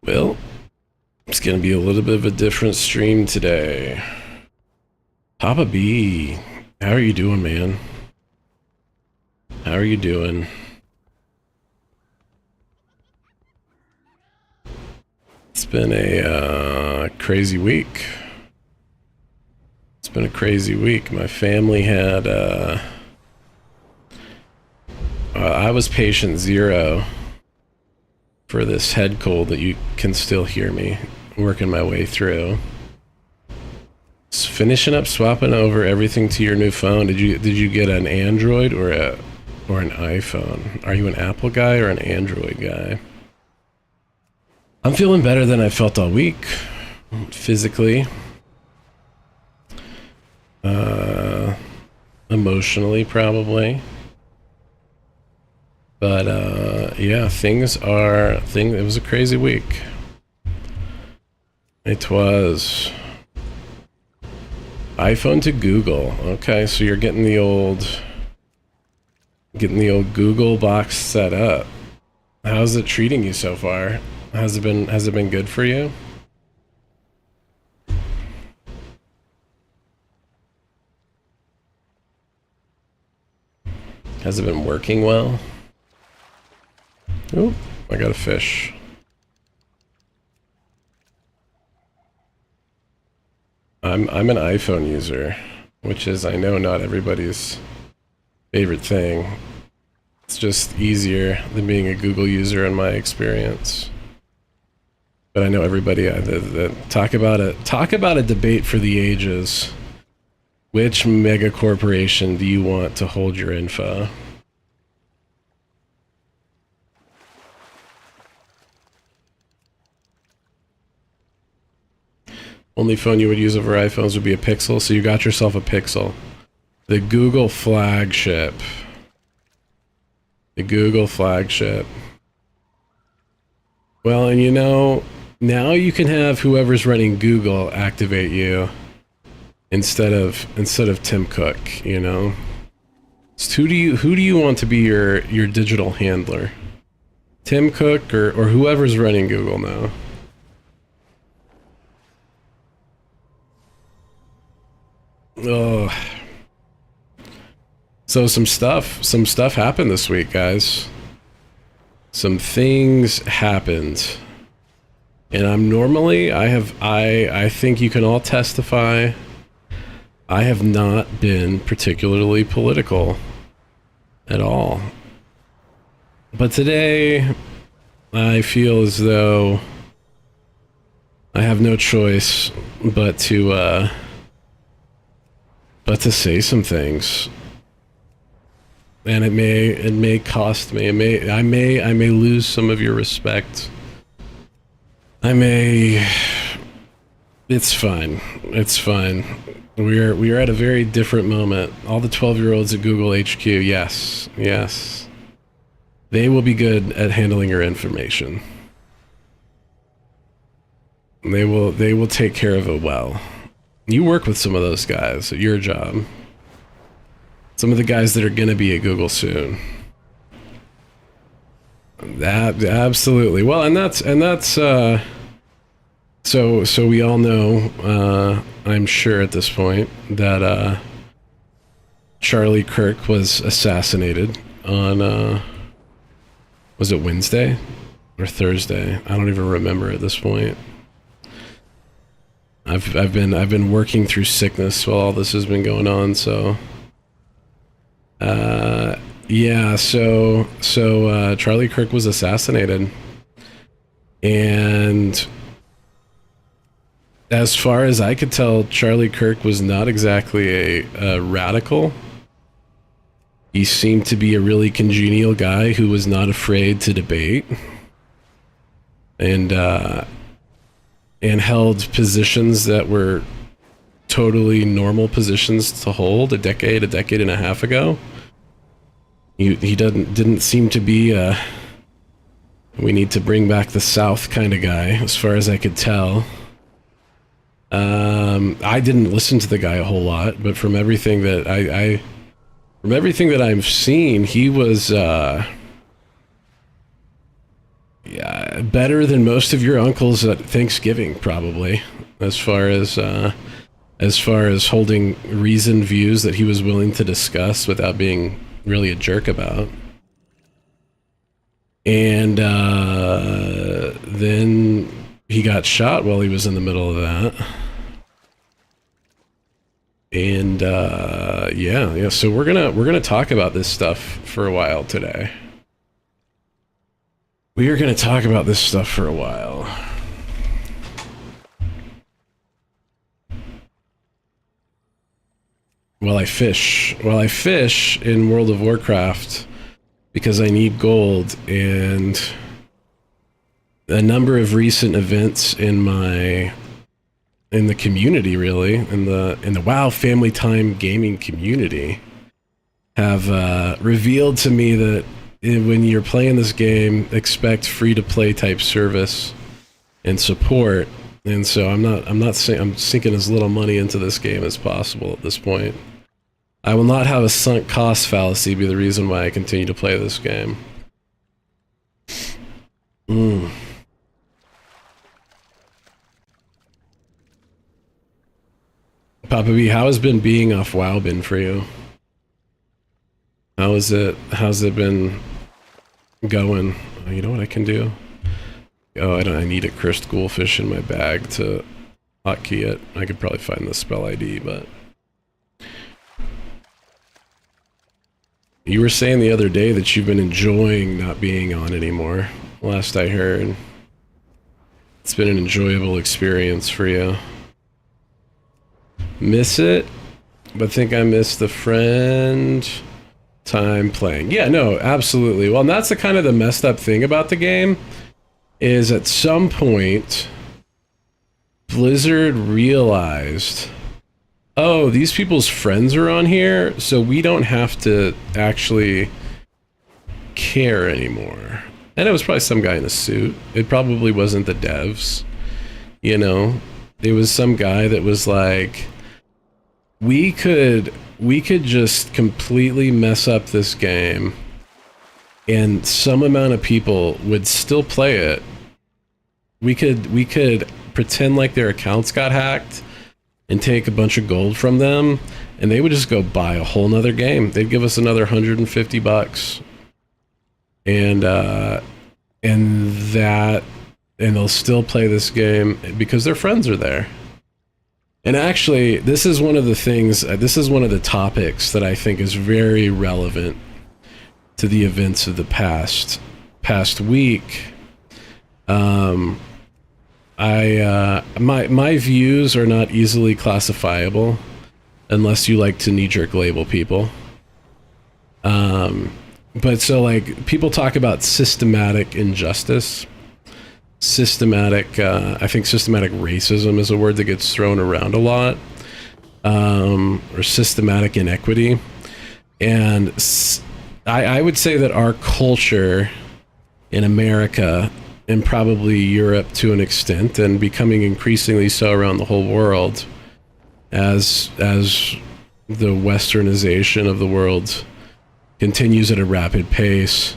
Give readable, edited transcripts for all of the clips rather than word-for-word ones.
Well, it's gonna be a little bit of a different stream today. Papa B, how are you doing, man? How are you doing? It's been a crazy week. It's been a crazy week. My family had, I was patient zero for this head cold that you can still hear me working my way through. Just finishing up swapping over everything to your new phone. Did you get an Android or an iPhone? Are you an Apple guy or an Android guy? I'm feeling better than I felt all week, physically, emotionally probably, but yeah, it was a crazy week. It was iPhone to Google. Okay, so you're getting the old Google box set up. How's it treating you so far? Has it been good for you? Has it been working well? Oh, I got a fish. I'm an iPhone user, which is, I know, not everybody's favorite thing. It's just easier than being a Google user in my experience. But I know everybody talk about a debate for the ages. Which mega corporation do you want to hold your info? Only phone you would use over iPhones would be a Pixel, so you got yourself a Pixel. The Google flagship. The Google flagship. Well, and you know, now you can have whoever's running Google activate you instead of Tim Cook, you know? So who do you want to be your digital handler? Tim Cook or whoever's running Google now? Oh. So some stuff happened this week, guys. Some things happened. And I think you can all testify, I have not been particularly political at all. But today, I feel as though I have no choice but to say some things. And it may cost me. I may lose some of your respect. It's fine. It's fine. We are at a very different moment. All the 12-year-olds at Google HQ, yes. They will be good at handling your information. They will take care of it well. You work with some of those guys at your job. Some of the guys that are gonna be at Google soon. That absolutely. Well, and that's so we all know, I'm sure at this point, that Charlie Kirk was assassinated on was it Wednesday or Thursday? I don't even remember at this point. I've been working through sickness while all this has been going on, so yeah, so Charlie Kirk was assassinated, and as far as I could tell, Charlie Kirk was not exactly a radical. He seemed to be a really congenial guy who was not afraid to debate, and held positions that were totally normal positions to hold a decade and a half ago. He didn't seem to be a we need to bring back the South kind of guy, as far as I could tell. I didn't listen to the guy a whole lot, but from everything that I've seen, he was Yeah, better than most of your uncles at Thanksgiving, probably, as far as holding reasoned views that he was willing to discuss without being really a jerk about. And then he got shot while he was in the middle of that. And yeah. So we're gonna talk about this stuff for a while today. We are gonna talk about this stuff for a while. While I fish in World of Warcraft because I need gold, and a number of recent events in the community, really, in the WoW Family Time gaming community, have revealed to me that when you're playing this game, expect free-to-play type service and support. And so I'm sinking as little money into this game as possible at this point. I will not have a sunk cost fallacy be the reason why I continue to play this game. Papa B, how has been being off WoW been for you? How's it been going? Oh, you know what I can do? Oh, I need a cursed ghoulfish in my bag to hotkey it. I could probably find the spell ID, but... You were saying the other day that you've been enjoying not being on anymore. Last I heard. It's been an enjoyable experience for you. Miss it? But think I miss the friend time playing. Yeah, no, absolutely. Well, and that's the kind of the messed up thing about the game, is at some point, Blizzard realized, oh, these people's friends are on here, so we don't have to actually care anymore. And it was probably some guy in a suit. It probably wasn't the devs, you know? It was some guy that was like, we could just completely mess up this game, and some amount of people would still play it. We could pretend like their accounts got hacked and take a bunch of gold from them, and they would just go buy a whole nother game. They'd give us another $150, and they'll still play this game because their friends are there. And actually, this is one of the things, this is one of the topics that I think is very relevant to the events of the past week. My views are not easily classifiable unless you like to knee-jerk label people. But so, like, people talk about systematic injustice. I think systematic racism is a word that gets thrown around a lot. Or systematic inequity. And I would say that our culture in America, and probably Europe to an extent, and becoming increasingly so around the whole world, as the westernization of the world continues at a rapid pace,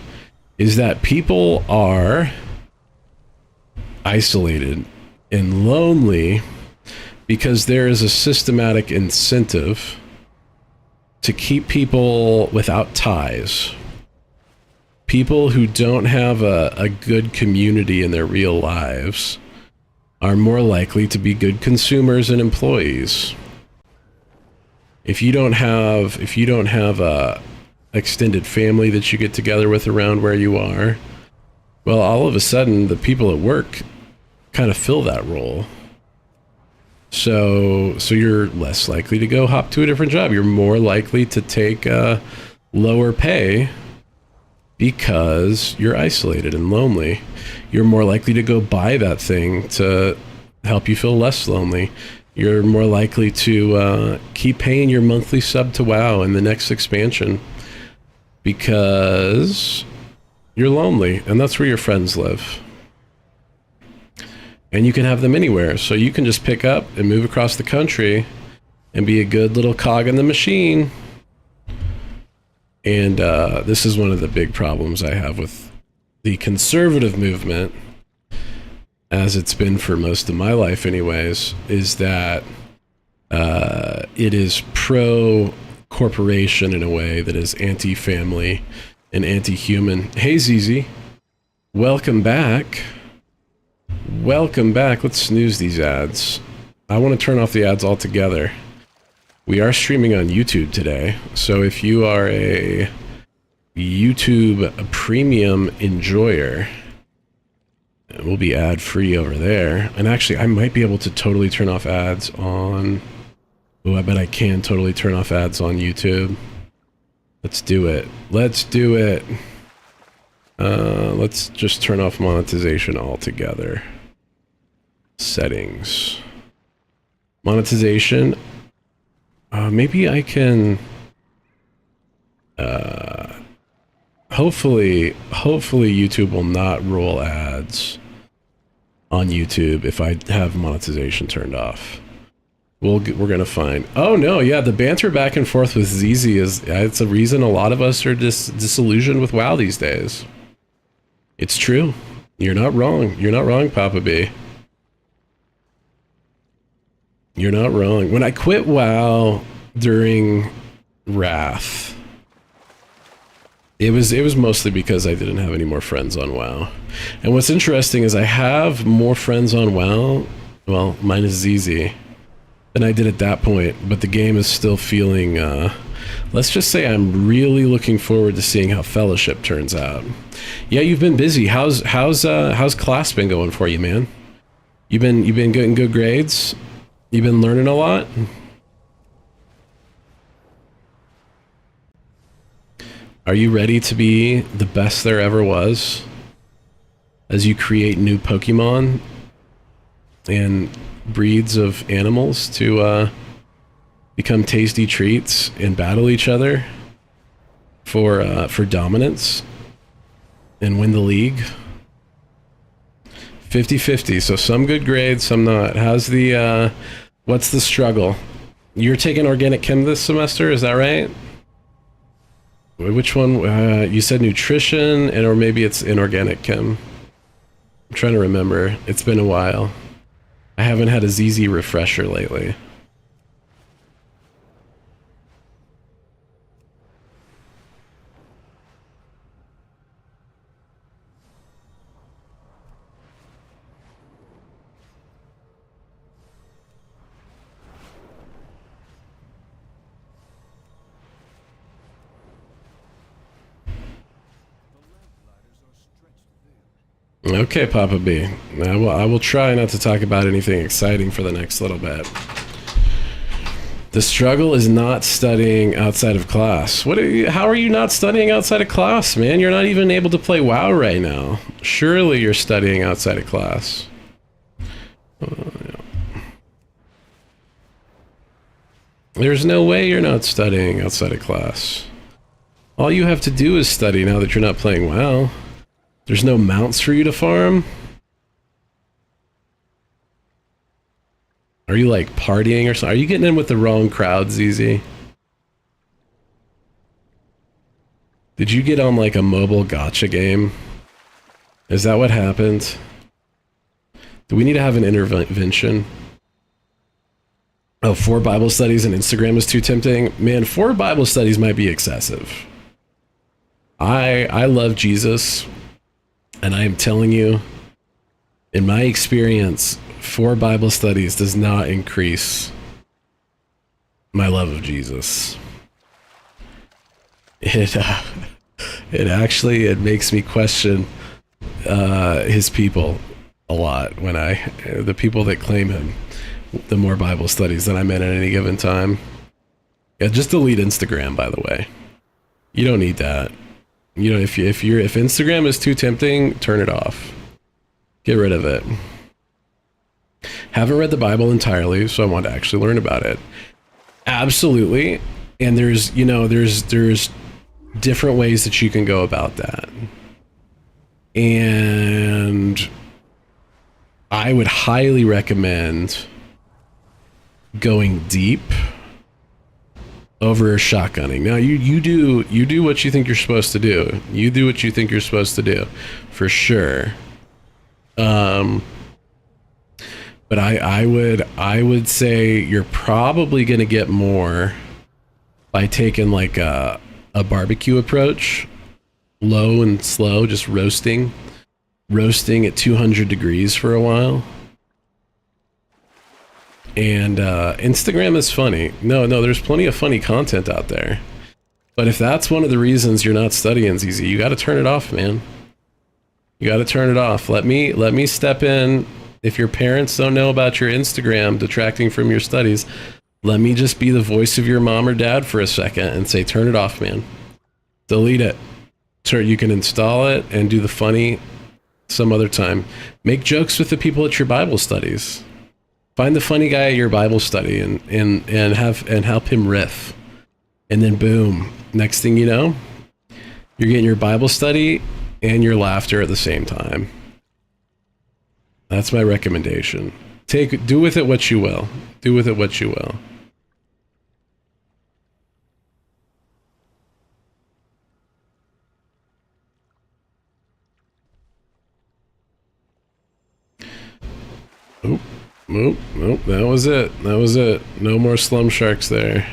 is that people are isolated and lonely because there is a systematic incentive to keep people without ties. People who don't have a good community in their real lives are more likely to be good consumers and employees. If you don't have a extended family that you get together with around where you are, well, all of a sudden the people at work kind of fill that role. So you're less likely to go hop to a different job. You're more likely to take a lower pay because you're isolated and lonely. You're more likely to go buy that thing to help you feel less lonely. You're more likely to keep paying your monthly sub to WoW in the next expansion because you're lonely, and that's where your friends live. And you can have them anywhere, so you can just pick up and move across the country and be a good little cog in the machine. And this is one of the big problems I have with the conservative movement, as it's been for most of my life anyways, is that it is pro-corporation in a way that is anti-family and anti-human. Hey, ZZ. Welcome back. Welcome back. Let's snooze these ads. I want to turn off the ads altogether. We are streaming on YouTube today, so if you are a YouTube premium enjoyer, we'll be ad-free over there. And actually, I might be able to totally turn off ads on... Oh, I bet I can totally turn off ads on YouTube. Let's do it. Let's do it. Let's just turn off monetization altogether. Settings. Monetization. Maybe I can... Hopefully YouTube will not roll ads on YouTube if I have monetization turned off. We're gonna find. Oh no, yeah, the banter back and forth with ZZ it's a reason a lot of us are disillusioned with WoW these days. It's true. You're not wrong. You're not wrong, Papa B. You're not wrong. When I quit WoW during Wrath, it was mostly because I didn't have any more friends on WoW. And what's interesting is I have more friends on WoW, well, minus ZZ, than I did at that point, but the game is still feeling, let's just say I'm really looking forward to seeing how Fellowship turns out. Yeah, you've been busy. How's class been going for you, man? You've been getting good grades? You've been learning a lot? Are you ready to be the best there ever was as you create new Pokemon and breeds of animals to become tasty treats and battle each other for dominance and win the league? 50-50, so some good grades, some not. How's the what's the struggle? You're taking organic chem this semester, is that right? Which one? You said nutrition, or maybe it's inorganic chem. I'm trying to remember. It's been a while. I haven't had a ZZ refresher lately. Okay, Papa B. I will try not to talk about anything exciting for the next little bit. The struggle is not studying outside of class. How are you not studying outside of class, man? You're not even able to play WoW right now. Surely you're studying outside of class. Yeah. There's no way you're not studying outside of class. All you have to do is study now that you're not playing WoW. There's no mounts for you to farm? Are you like partying or something? Are you getting in with the wrong crowd, ZZ? Did you get on like a mobile gacha game? Is that what happened? Do we need to have an intervention? Oh, 4 Bible studies and Instagram is too tempting? Man, 4 Bible studies might be excessive. I love Jesus. And I am telling you, in my experience, 4 Bible studies does not increase my love of Jesus. It makes me question his people a lot when the people that claim him, the more Bible studies than I'm in at any given time. Yeah, just delete Instagram, by the way. You don't need that. You know, if Instagram is too tempting, turn it off. Get rid of it. Haven't read the Bible entirely, so I want to actually learn about it. Absolutely. And there's different ways that you can go about that. And I would highly recommend going deep over shotgunning. Now you do what you think you're supposed to do. You do what you think you're supposed to do, for sure. But I would say you're probably gonna get more by taking like a barbecue approach, low and slow, just roasting at 200 degrees for a while. And Instagram is funny. No, there's plenty of funny content out there. But if that's one of the reasons you're not studying, ZZ, you got to turn it off, man. You got to turn it off. Let me step in. If your parents don't know about your Instagram detracting from your studies, let me just be the voice of your mom or dad for a second and say, turn it off, man. Delete it. So you can install it and do the funny some other time. Make jokes with the people at your Bible studies. Find the funny guy at your Bible study and help him riff. And then boom, next thing you know, you're getting your Bible study and your laughter at the same time. That's my recommendation. Do with it what you will. Do with it what you will. Nope, that was it. No more slum sharks there.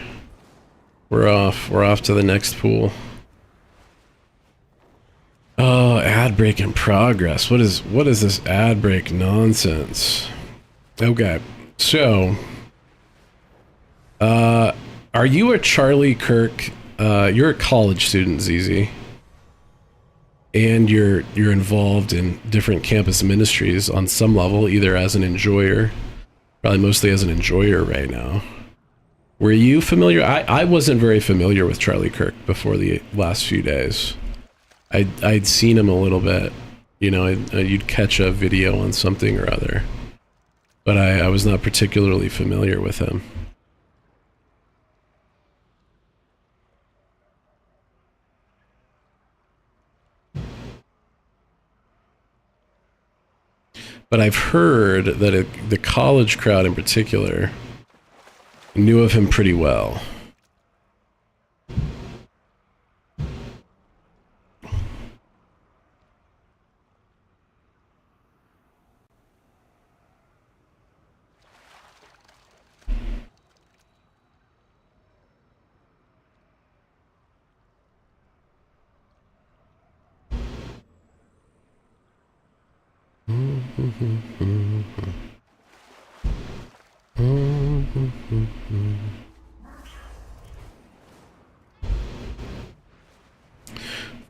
We're off to the next pool. Oh, ad break in progress. What is this ad break nonsense? Okay, so are you a Charlie Kirk? You're a college student, ZZ, and you're involved in different campus ministries on some level, either as an enjoyer, probably mostly as an enjoyer right now. Were you familiar? I wasn't very familiar with Charlie Kirk before the last few days. I'd seen him a little bit, you know. You'd catch a video on something or other, but I was not particularly familiar with him. But I've heard that the college crowd in particular knew of him pretty well.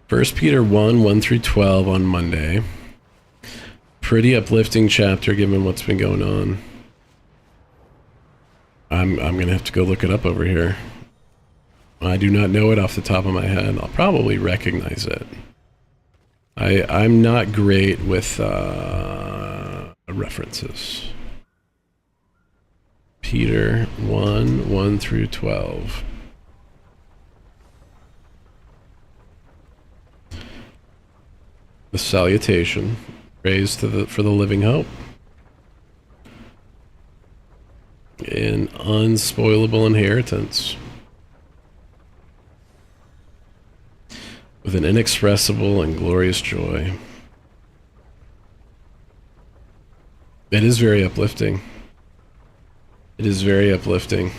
First Peter 1 through 12 on Monday. Pretty uplifting chapter given what's been going on. I'm gonna have to go look it up over here. I do not know it off the top of my head. I'll probably recognize it. I'm not great with references. Peter 1 through 12. The salutation, praise for the living hope, an unspoilable inheritance, with an inexpressible and glorious joy. It is very uplifting. It is very uplifting.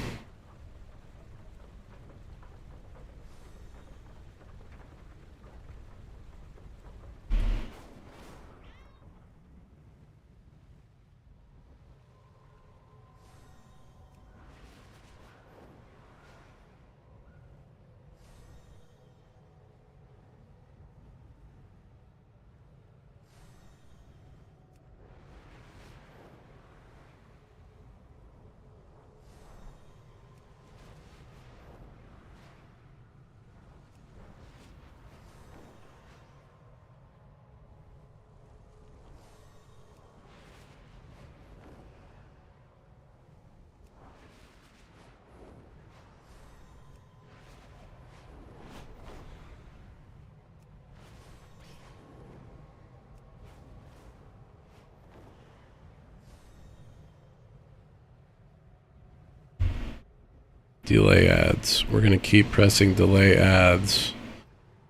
Delay ads. We're gonna keep pressing delay ads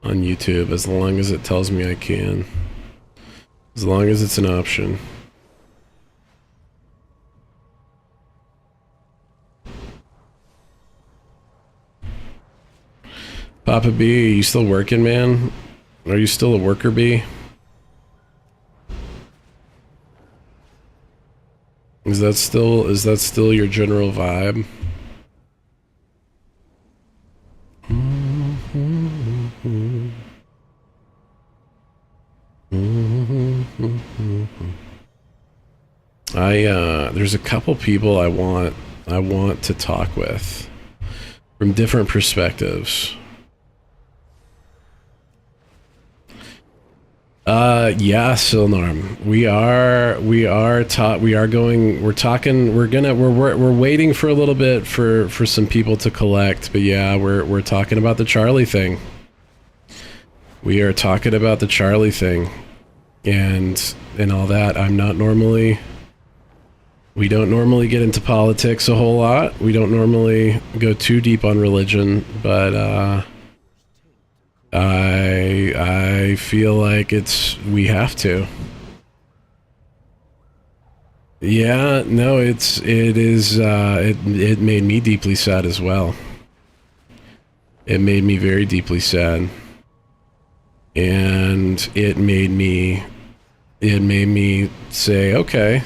on YouTube as long as it tells me I can. As long as it's an option. Papa B, are you still working, man? Are you still a worker bee? Is that still your general vibe? There's a couple people I want to talk with from different perspectives. Yeah, Silnarm. We're waiting for a little bit for some people to collect, but yeah, we're talking about the Charlie thing. We are talking about the Charlie thing and all that. We don't normally get into politics a whole lot. We don't normally go too deep on religion, but I feel like we have to. Yeah, no, it made me deeply sad as well. It made me very deeply sad. And it made me say, okay,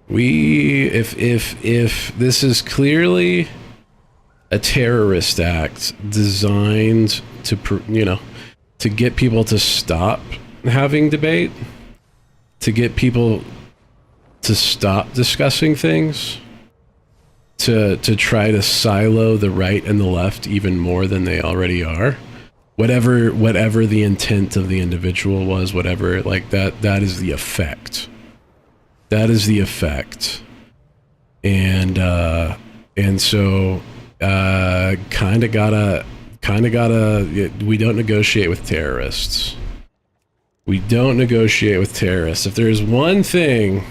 if this is clearly a terrorist act designed to get people to stop having debate, to get people to stop discussing things, to try to silo the right and the left even more than they already are. Whatever the intent of the individual was, whatever, like that is the effect. That is the effect. And so kind of gotta we don't negotiate with terrorists. We don't negotiate with terrorists. If there's one thing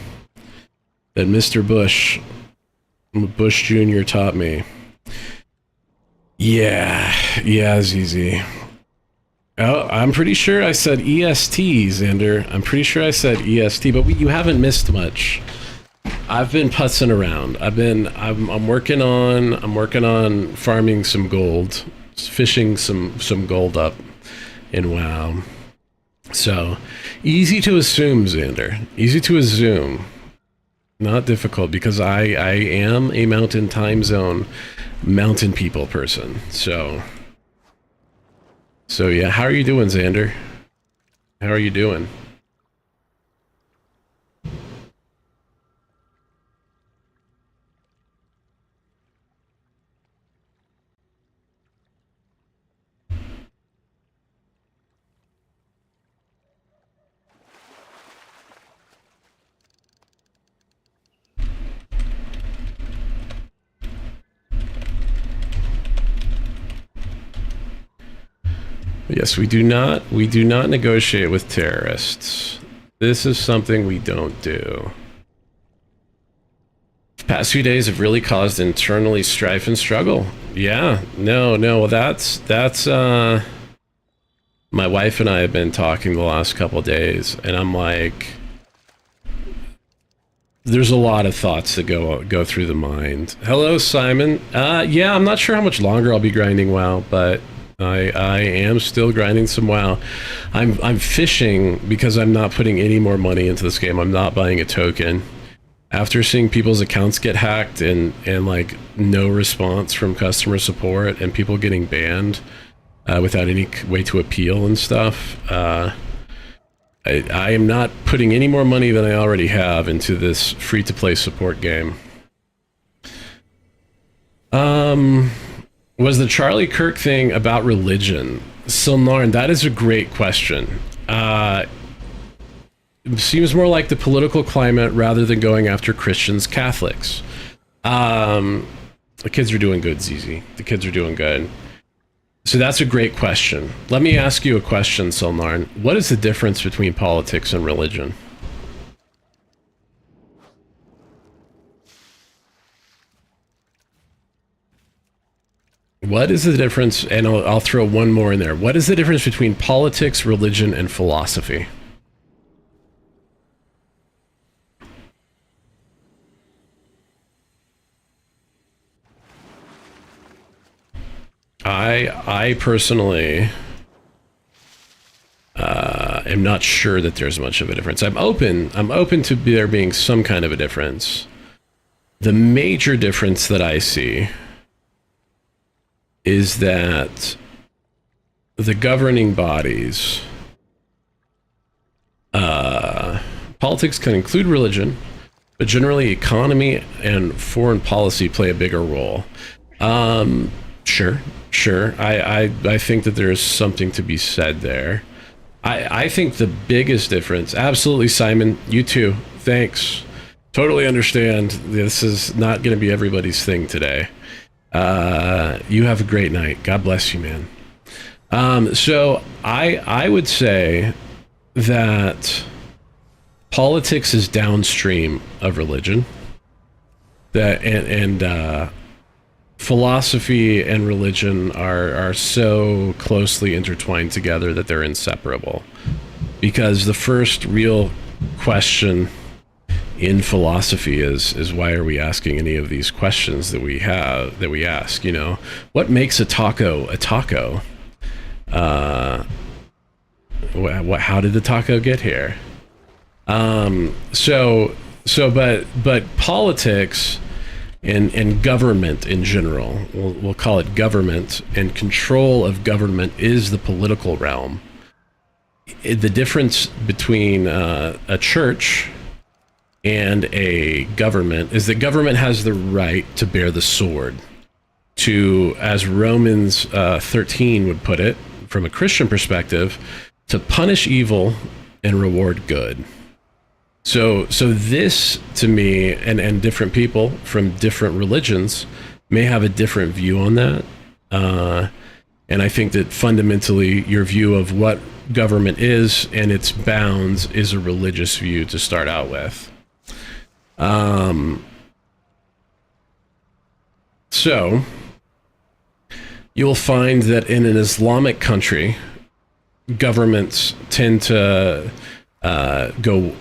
that Mr. Bush Jr. taught me, yeah, ZZ. Oh, I'm pretty sure I said EST, Xander. I'm pretty sure I said EST, but you haven't missed much. I've been putzing around. I'm working on farming some gold, fishing some gold up in WoW. So, easy to assume, Xander. Easy to assume. Not difficult, because I am a mountain time zone mountain people person. So yeah, how are you doing, Xander? How are you doing? Yes, we do not negotiate with terrorists. This is something we don't do. Past few days have really caused internally strife and struggle. Yeah, no, that's my wife and I have been talking the last couple of days, and I'm like, there's a lot of thoughts that go through the mind. Hello, Simon. Yeah, I'm not sure how much longer I'll be grinding WoW, but I am still grinding some WoW. I'm fishing because I'm not putting any more money into this game. I'm not buying a token. After seeing people's accounts get hacked and like no response from customer support and people getting banned without any way to appeal and stuff, I am not putting any more money than I already have into this free-to-play support game. Was the Charlie Kirk thing about religion? Silnarn, that is a great question. It seems more like the political climate rather than going after Christians, Catholics. The kids are doing good, ZZ. The kids are doing good. So that's a great question. Let me ask you a question, Silnarn. What is the difference between politics and religion? What is the difference? And I'll throw one more in there. What is the difference between politics, religion, and philosophy? I personally am not sure that there's much of a difference. I'm open to there being some kind of a difference. The major difference that I see is that the governing bodies, politics can include religion, but generally economy and foreign policy play a bigger role. Sure. I think that there's something to be said there. I think the biggest difference, absolutely, Simon, you too, thanks. Totally understand. This is not going to be everybody's thing today. You have a great night. God bless you, man. So I would say that politics is downstream of religion. That and philosophy and religion are so closely intertwined together that they're inseparable. Because the first real question in philosophy is why are we asking any of these questions that we ask? You know, what makes a taco a taco? How did the taco get here? But politics and government in general, we'll call it government, and control of government is the political realm. The difference between a church and a government is that government has the right to bear the sword, to, as Romans 13 would put it, from a Christian perspective, to punish evil and reward good. So this, to me, and different people from different religions may have a different view on that. And I think that fundamentally your view of what government is and its bounds is a religious view to start out with. So you'll find that in an Islamic country, governments tend to go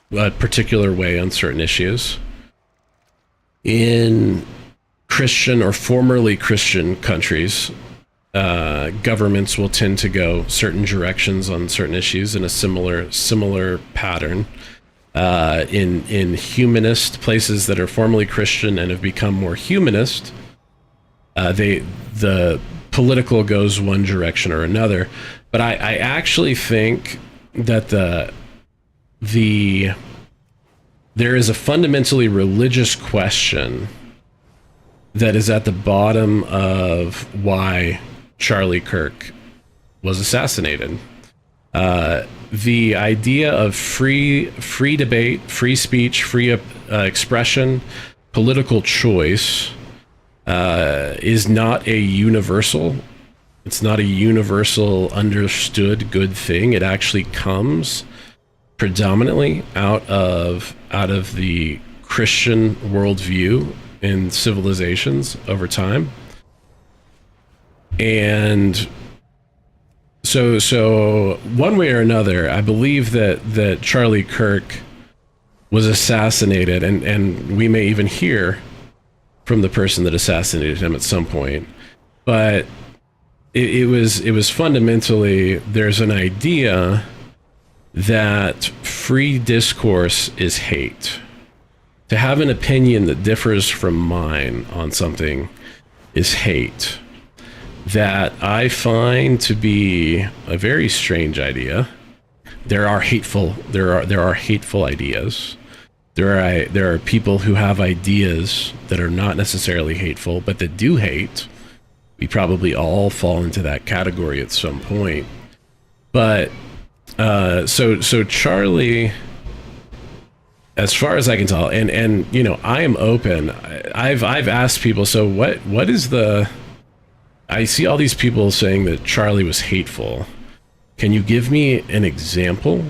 a particular way on certain issues. In Christian or formerly Christian countries, governments will tend to go certain directions on certain issues in a similar pattern. In humanist places that are formerly Christian and have become more humanist, the political goes one direction or another. But I actually think that there is a fundamentally religious question that is at the bottom of why Charlie Kirk was assassinated. The idea of free debate, free speech, free expression, political choice is not a universal. It's not a universal understood good thing. It actually comes predominantly out of the Christian worldview in civilizations over time. And so one way or another, I believe that Charlie Kirk was assassinated, and we may even hear from the person that assassinated him at some point. But it was fundamentally, there's an idea that free discourse is hate. To have an opinion that differs from mine on something is hate. That I find to be a very strange idea. There are hateful ideas. There are people who have ideas that are not necessarily hateful, but that do hate. We probably all fall into that category at some point. But so Charlie, as far as I can tell, and you know, I am open. I've asked people, so what is the? I see all these people saying that Charlie was hateful. Can you give me an example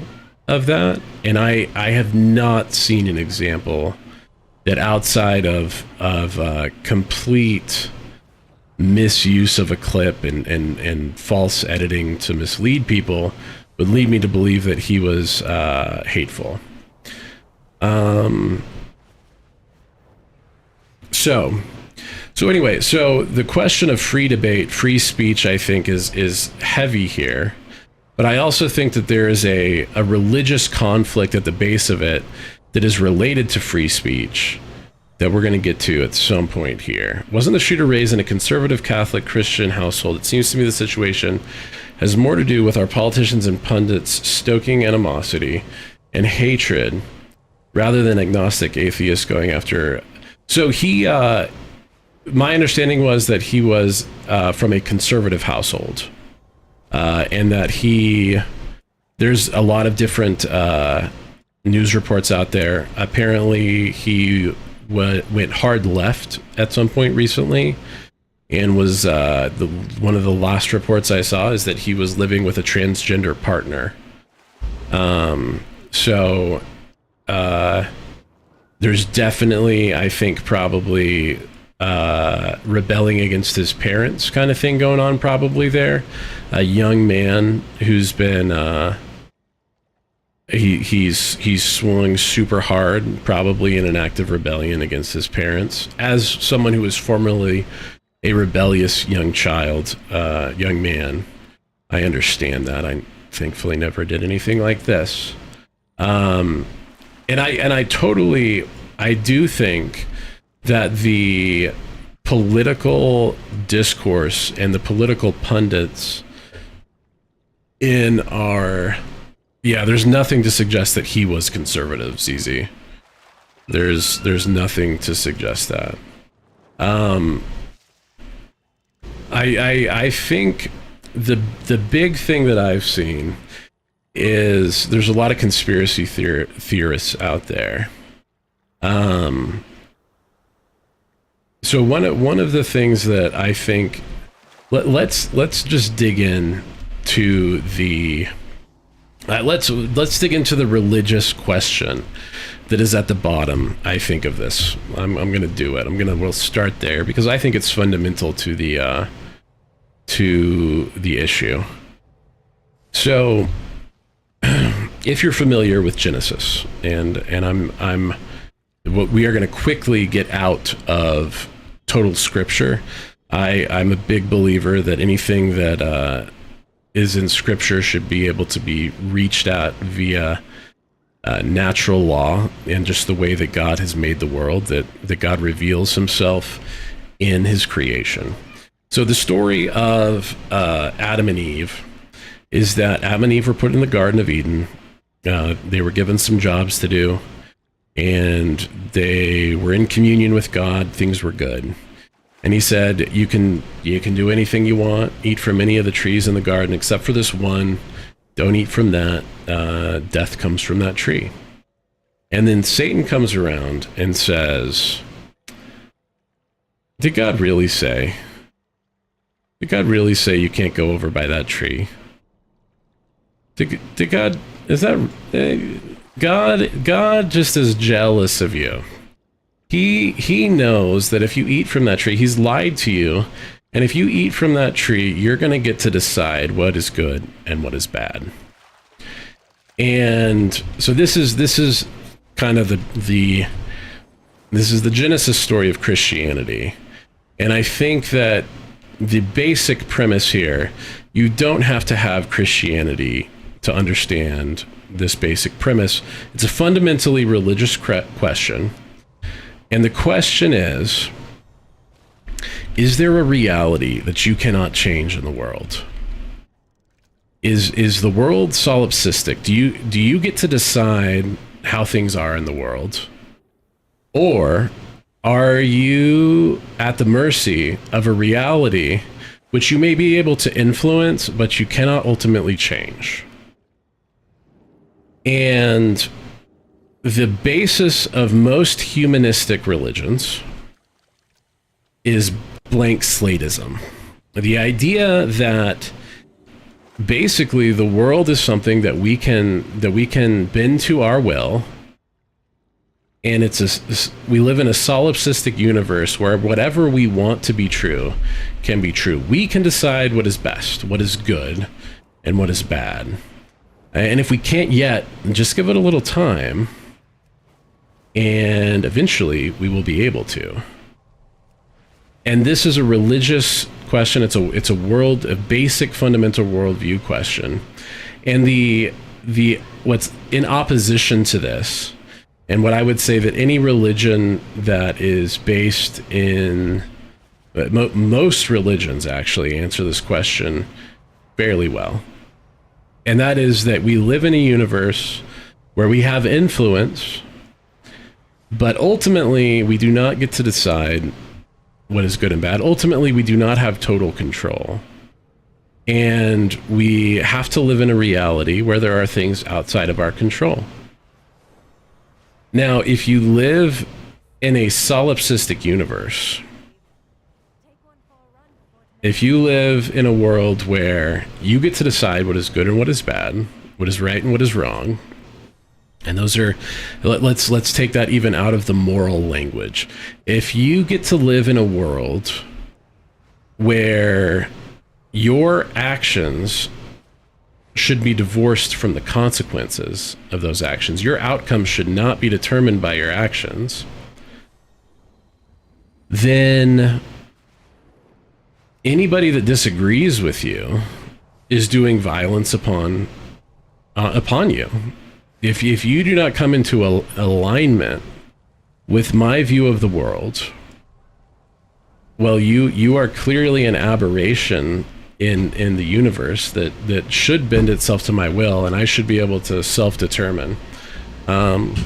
of that? And I have not seen an example that outside of complete misuse of a clip and false editing to mislead people would lead me to believe that he was hateful. So anyway, so the question of free debate, free speech, I think is heavy here. But I also think that there is a religious conflict at the base of it that is related to free speech that we're going to get to at some point here. Wasn't the shooter raised in a conservative Catholic Christian household? It seems to me the situation has more to do with our politicians and pundits stoking animosity and hatred rather than agnostic atheists going after. So he, my understanding was that he was from a conservative household, and that there's a lot of different news reports out there. Apparently he went hard left at some point recently, and was one of the last reports I saw is that he was living with a transgender partner. So there's definitely, I think, probably rebelling against his parents kind of thing going on probably there. A young man who's been he's swung super hard, probably in an act of rebellion against his parents, as someone who was formerly a rebellious young man. I understand that. I thankfully never did anything like this. And I do think that the political discourse and the political pundits in our, there's nothing to suggest that he was conservative, ZZ. There's nothing to suggest that. I think the big thing that I've seen is there's a lot of conspiracy theorists out there. So one of the things that I think, let's just dig in to the let's dig into the religious question that is at the bottom, I think, of this. I'm going to do it. We'll start there because I think it's fundamental to the issue. So, if you're familiar with Genesis, and we are going to quickly get out of total scripture. I'm a big believer that anything that is in scripture should be able to be reached at via natural law and just the way that God has made the world, that God reveals himself in his creation. So the story of Adam and Eve is that Adam and Eve were put in the Garden of Eden. They were given some jobs to do, and they were in communion with God. Things were good. And he said, you can do anything you want, eat from any of the trees in the garden except for this one. Don't eat from that. Death comes from that tree. And then Satan comes around and says, did God really say you can't go over by that tree? Did God, is that, God just is jealous of you. He knows that if you eat from that tree, he's lied to you. And if you eat from that tree, you're going to get to decide what is good and what is bad. And so this is kind of this is the Genesis story of Christianity. And I think that the basic premise here, you don't have to have Christianity to understand this basic premise. It's a fundamentally religious question. And the question is there a reality that you cannot change in the world? Is the world solipsistic? Do you get to decide how things are in the world? Or are you at the mercy of a reality which you may be able to influence, but you cannot ultimately change? And the basis of most humanistic religions is blank slateism. The idea that basically the world is something that we can bend to our will, And we live in a solipsistic universe where whatever we want to be true can be true. We can decide what is best, what is good, and what is bad. And if we can't yet, just give it a little time, and eventually we will be able to. And this is a religious question. It's a basic fundamental worldview question. And what's in opposition to this, and what I would say that any religion that is based in, most religions actually answer this question fairly well. And that is that we live in a universe where we have influence, but ultimately we do not get to decide what is good and bad. Ultimately, we do not have total control. And we have to live in a reality where there are things outside of our control. Now, if you live in a solipsistic universe, if you live in a world where you get to decide what is good and what is bad, what is right and what is wrong, and those are, let's take that even out of the moral language. If you get to live in a world where your actions should be divorced from the consequences of those actions, your outcome should not be determined by your actions, then anybody that disagrees with you is doing violence upon you. If you do not come into alignment with my view of the world, well, you are clearly an aberration in the universe that should bend itself to my will, and I should be able to self-determine. Then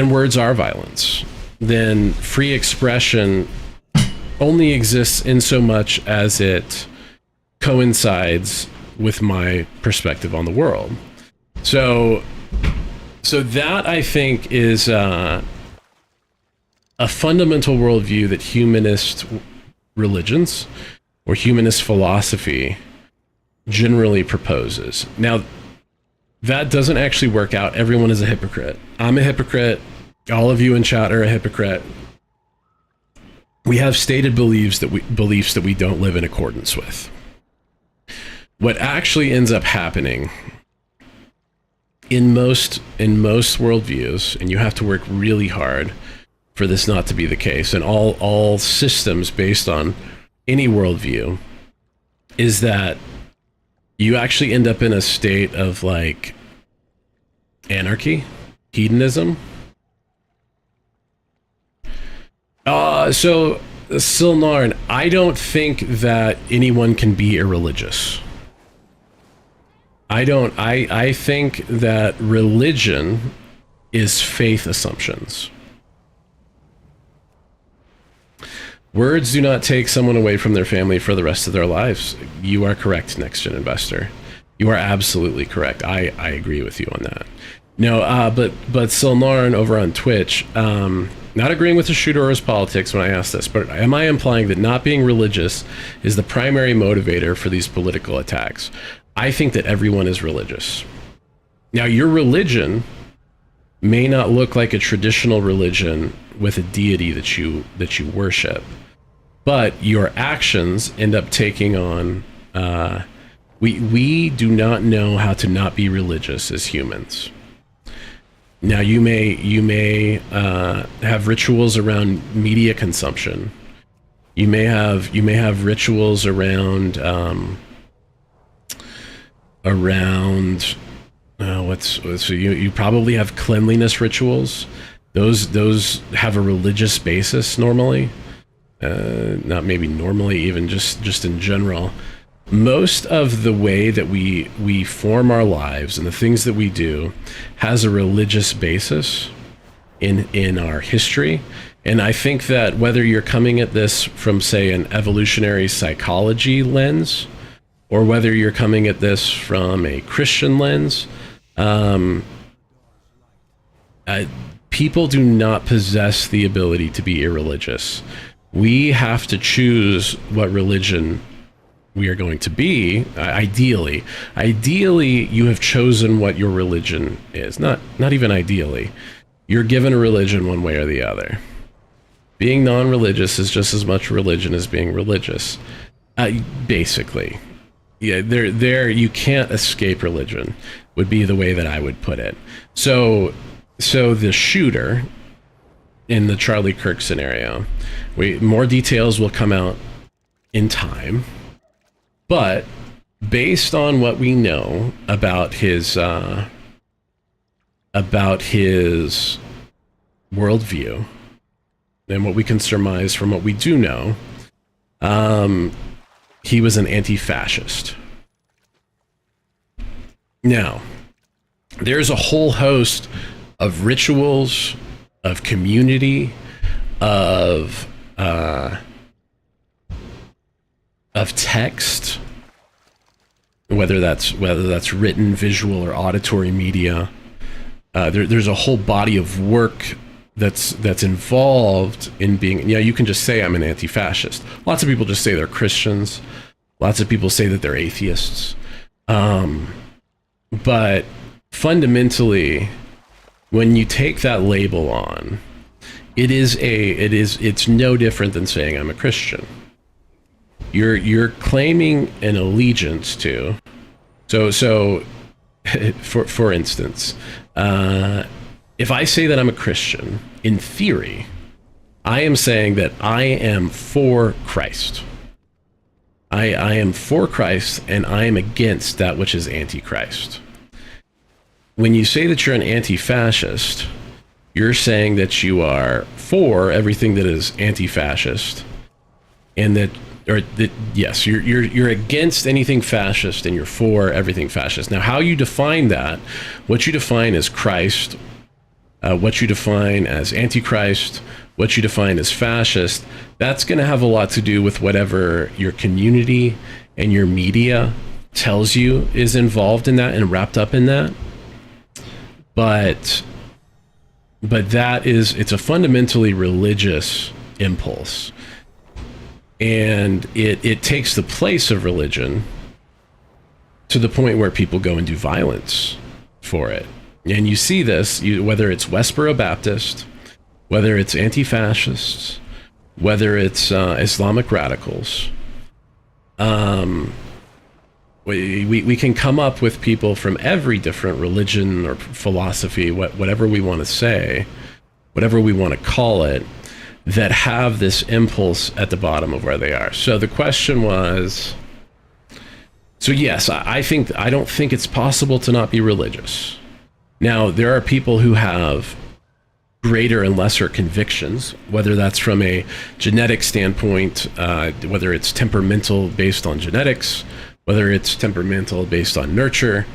words are violence. Then free expression only exists in so much as it coincides with my perspective on the world. So that, I think, is a fundamental worldview that humanist religions or humanist philosophy generally proposes. Now, that doesn't actually work out. Everyone is a hypocrite. I'm a hypocrite. All of you in chat are a hypocrite. We have stated beliefs that we don't live in accordance with. What actually ends up happening in most worldviews, and you have to work really hard for this not to be the case, and all systems based on any worldview, is that you actually end up in a state of like anarchy, hedonism. So Silnarn, I don't think that anyone can be irreligious. I think that religion is faith assumptions. Words do not take someone away from their family for the rest of their lives. You are correct, Next Gen Investor. You are absolutely correct. I agree with you on that. No, but Silnarn over on Twitch, not agreeing with the shooter or his politics when I ask this, but am I implying that not being religious is the primary motivator for these political attacks? I think that everyone is religious. Now, your religion may not look like a traditional religion with a deity that you worship, but your actions end up taking on. We do not know how to not be religious as humans. Now, you may have rituals around media consumption. You may have rituals around so you probably have cleanliness rituals. Those have a religious basis normally. Not maybe normally, even just in general. Most of the way that we form our lives and the things that we do has a religious basis in our history. And I think that whether you're coming at this from, say, an evolutionary psychology lens, or whether you're coming at this from a Christian lens, people do not possess the ability to be irreligious. We have to choose what religion we are going to be, ideally you have chosen what your religion is. Not even ideally. You're given a religion one way or the other. Being non-religious is just as much religion as being religious. Basically. Yeah, there you can't escape religion, would be the way that I would put it. So the shooter in the Charlie Kirk scenario, more details will come out in time, but based on what we know about his worldview and what we can surmise from what we do know, he was an anti-fascist. Now, there's a whole host of rituals, of community, of text, whether that's written, visual, or auditory media. There's a whole body of work that's involved in being. You can just say I'm an anti-fascist. Lots of people just say they're Christians. Lots of people say that they're atheists. But fundamentally, when you take that label on, it's no different than saying I'm a Christian. You're claiming an allegiance to. So for instance, if I say that I'm a Christian, in theory, I am saying that I am for Christ. I am for Christ, and I am against that which is anti-Christ. When you say that you're an anti-fascist, you're saying that you are for everything that is anti-fascist, and yes, you're against anything fascist, and you're for everything fascist. Now, how you define that, what you define as Christ, what you define as antichrist, what you define as fascist, that's going to have a lot to do with whatever your community and your media tells you is involved in that and wrapped up in that. But it's a fundamentally religious impulse. And it takes the place of religion to the point where people go and do violence for it. And you see this, whether it's Westboro Baptist, whether it's anti-fascists, whether it's Islamic radicals. We can come up with people from every different religion or philosophy, whatever we want to say, whatever we want to call it, that have this impulse at the bottom of where they are. So the question was, so yes, I don't think it's possible to not be religious. Now, there are people who have greater and lesser convictions, whether that's from a genetic standpoint, whether it's temperamental based on genetics, whether it's temperamental based on nurture.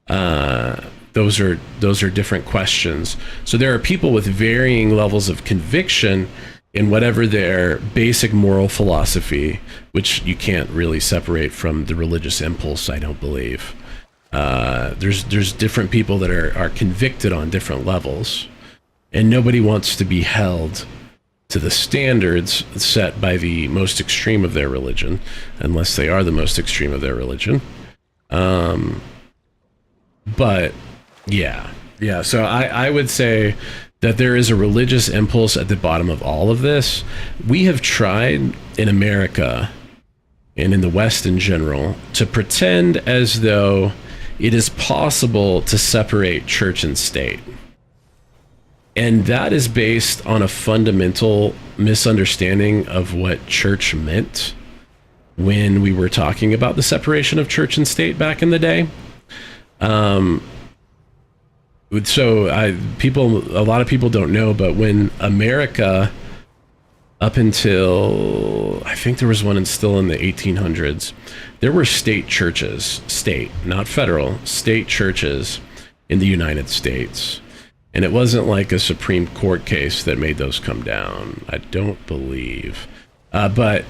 Those are different questions. So there are people with varying levels of conviction in whatever their basic moral philosophy, which you can't really separate from the religious impulse, I don't believe. There's different people that are convicted on different levels, and nobody wants to be held to the standards set by the most extreme of their religion, unless they are the most extreme of their religion. But yeah. So I would say that there is a religious impulse at the bottom of all of this. We have tried in America and in the West in general to pretend as though it is possible to separate church and state. And that is based on a fundamental misunderstanding of what church meant when we were talking about the separation of church and state back in the day. A lot of people don't know, but when America, up until, I think there was one still in the 1800s, there were state churches, not federal, state churches in the United States. And it wasn't like a Supreme Court case that made those come down, I don't believe. But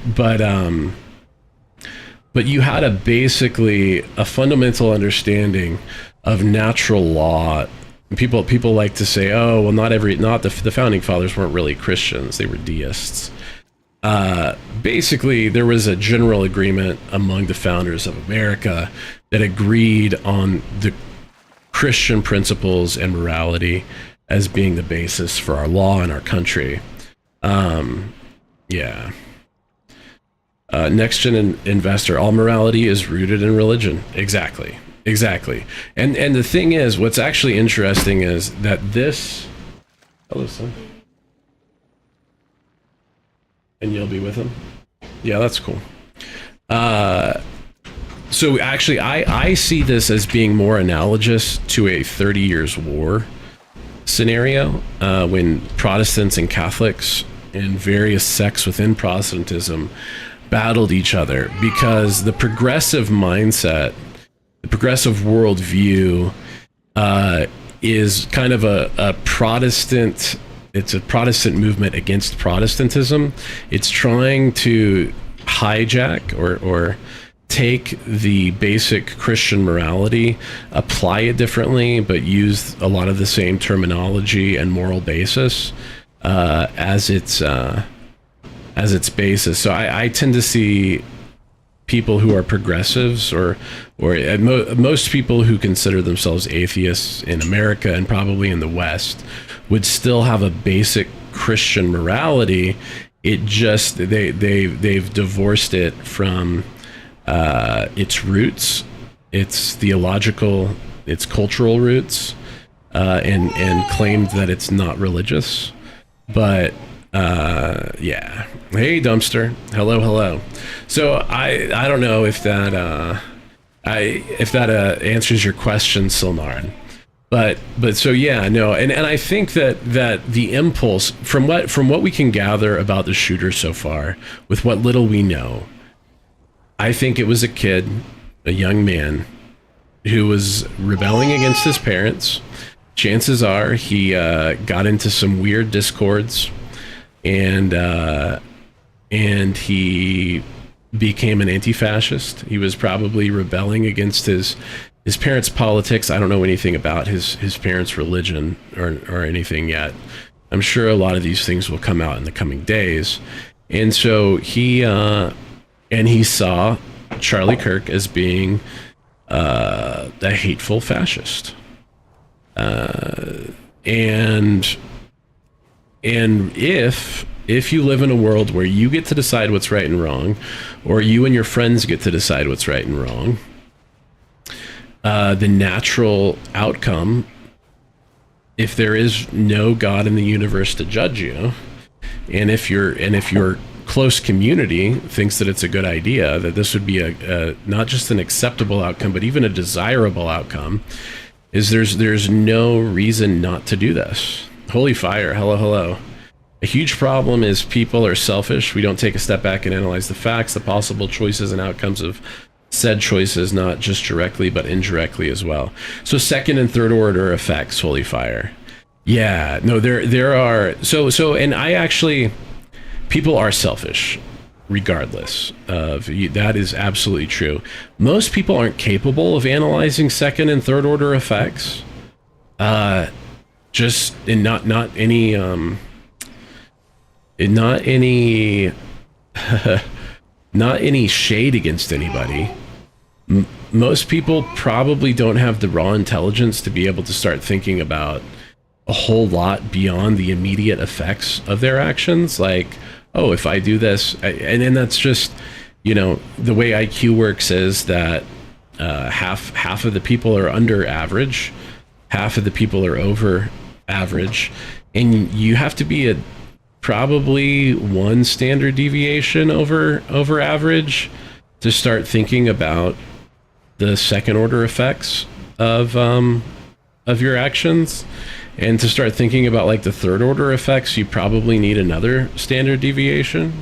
you had basically a fundamental understanding of natural law. People like to say, oh, well, not the founding fathers weren't really Christians, they were deists. Basically, there was a general agreement among the founders of America that agreed on the Christian principles and morality as being the basis for our law and our country. Yeah. Next Gen Investor, all morality is rooted in religion. Exactly. And the thing is, what's actually interesting is that this... Hello, son. And you'll be with him? Yeah, that's cool. So actually, I see this as being more analogous to a 30 Years' War scenario, when Protestants and Catholics and various sects within Protestantism battled each other, because the progressive mindset, the progressive worldview, is kind of a Protestant. It's a Protestant movement against Protestantism. It's trying to hijack or take the basic Christian morality, apply it differently, but use a lot of the same terminology and moral basis as its basis. So I tend to see people who are progressives, or most people who consider themselves atheists in America and probably in the West, would still have a basic Christian morality. It just they've divorced it from its roots, its theological, its cultural roots, and claimed that it's not religious. But yeah. Hey, Dumpster. Hello. So I don't know if that answers your question, Silnarin. But so yeah, no, and I think that the impulse from what we can gather about the shooter so far, with what little we know, I think it was a kid, a young man, who was rebelling against his parents. Chances are he got into some weird discords, and he became an anti-fascist. He was probably rebelling against his parents' politics. I don't know anything about his parents' religion or anything yet. I'm sure a lot of these things will come out in the coming days. And so he saw Charlie Kirk as being a hateful fascist. And if you live in a world where you get to decide what's right and wrong, or you and your friends get to decide what's right and wrong, the natural outcome, if there is no God in the universe to judge you, and if your close community thinks that it's a good idea, that this would be a not just an acceptable outcome, but even a desirable outcome, is there's no reason not to do this. Holy fire, hello. A huge problem is people are selfish. We don't take a step back and analyze the facts, the possible choices and outcomes of said choices, not just directly but indirectly as well. So second and third order effects, holy fire. Yeah, no, there are and I actually, people are selfish regardless of that. Is absolutely true. Most people aren't capable of analyzing second and third order effects. Just in not any not any shade against anybody. Most people probably don't have the raw intelligence to be able to start thinking about a whole lot beyond the immediate effects of their actions. Like, oh, if I do this, and then that's just, the way IQ works is that half of the people are under average, half of the people are over average, and you have to be probably one standard deviation over average to start thinking about the second order effects of your actions. And to start thinking about like the third order effects, you probably need another standard deviation.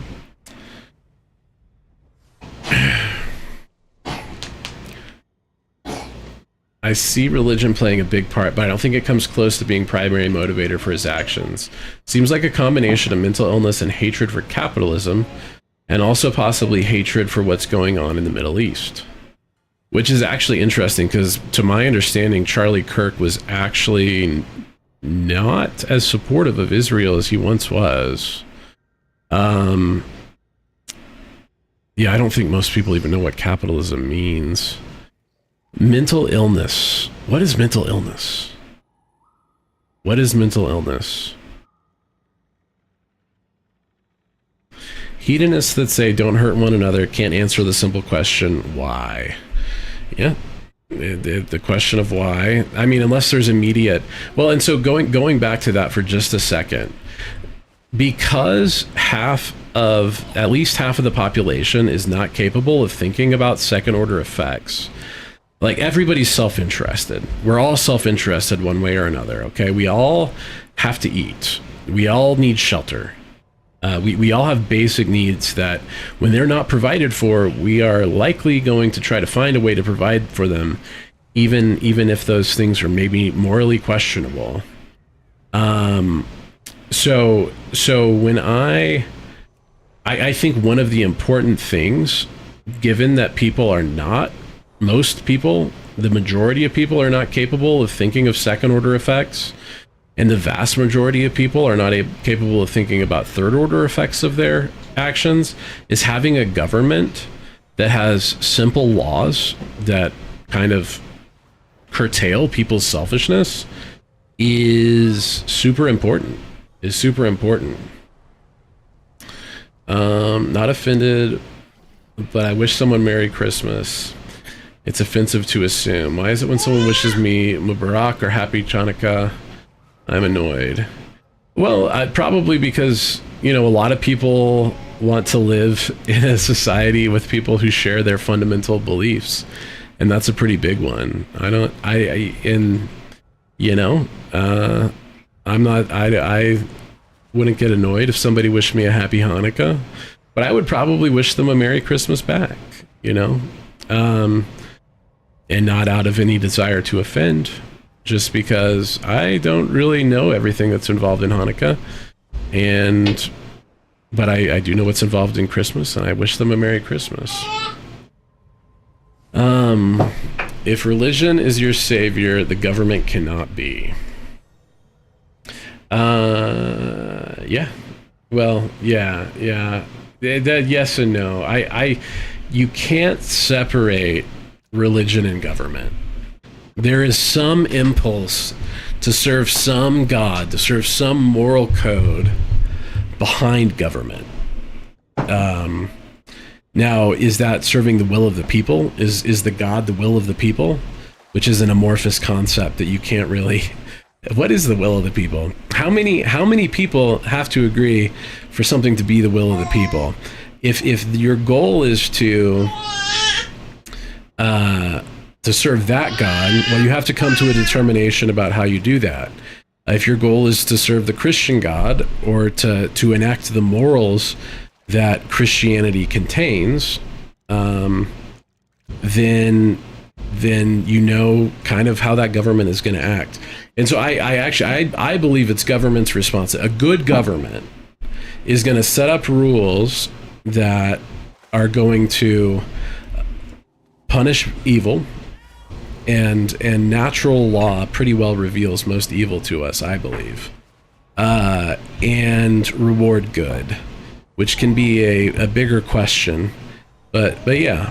I see religion playing a big part, but I don't think it comes close to being primary motivator for his actions. Seems like a combination of mental illness and hatred for capitalism, and also possibly hatred for what's going on in the Middle East. Which is actually interesting, because to my understanding, Charlie Kirk was actually not as supportive of Israel as he once was. Yeah, I don't think most people even know what capitalism means. Mental illness. What is mental illness? What is mental illness? Hedonists that say don't hurt one another can't answer the simple question, why? Yeah. The question of why. I mean, unless there's immediate... Well, and so going back to that for just a second, because at least half of the population is not capable of thinking about second order effects. Like, everybody's self-interested. We're all self-interested one way or another, okay? We all have to eat. We all need shelter. We all have basic needs that when they're not provided for, we are likely going to try to find a way to provide for them, even if those things are maybe morally questionable. So when I think one of the important things, given that most people, the majority of people are not capable of thinking of second order effects, and the vast majority of people are not capable of thinking about third order effects of their actions, is having a government that has simple laws that kind of curtail people's selfishness is super important. Not offended, but I wish someone Merry Christmas. It's offensive to assume. Why is it when someone wishes me Mubarak or Happy Chanukah, I'm annoyed? Well, probably because, a lot of people want to live in a society with people who share their fundamental beliefs, and that's a pretty big one. I wouldn't get annoyed if somebody wished me a Happy Hanukkah, but I would probably wish them a Merry Christmas back, and not out of any desire to offend, just because I don't really know everything that's involved in Hanukkah, but I do know what's involved in Christmas, and I wish them a Merry Christmas. If religion is your savior, the government cannot be. Yeah. Well, yeah. That yes and no. You can't separate religion and government. There is some impulse to serve some god, to serve some moral code behind government. Now, is that serving the will of the people? Is the God the will of the people? Which is an amorphous concept that you can't really... What is the will of the people? How many people have to agree for something to be the will of the people? If your goal is to serve that God, well, you have to come to a determination about how you do that. If your goal is to serve the Christian God, or to enact the morals that Christianity contains, then kind of how that government is going to act. And so I believe it's government's responsibility. A good government is going to set up rules that are going to punish evil, and natural law pretty well reveals most evil to us, I believe, and reward good, which can be a bigger question, but yeah.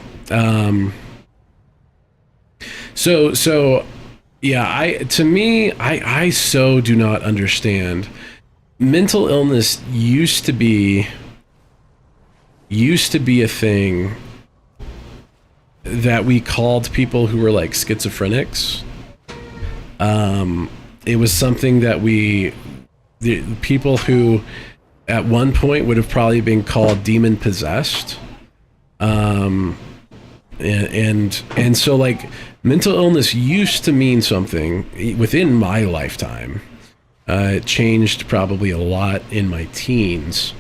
So yeah, I so do not understand. Mental illness used to be a thing that we called people who were like schizophrenics. It was something that the people who at one point would have probably been called demon possessed. And so like mental illness used to mean something within my lifetime. It changed probably a lot in my teens.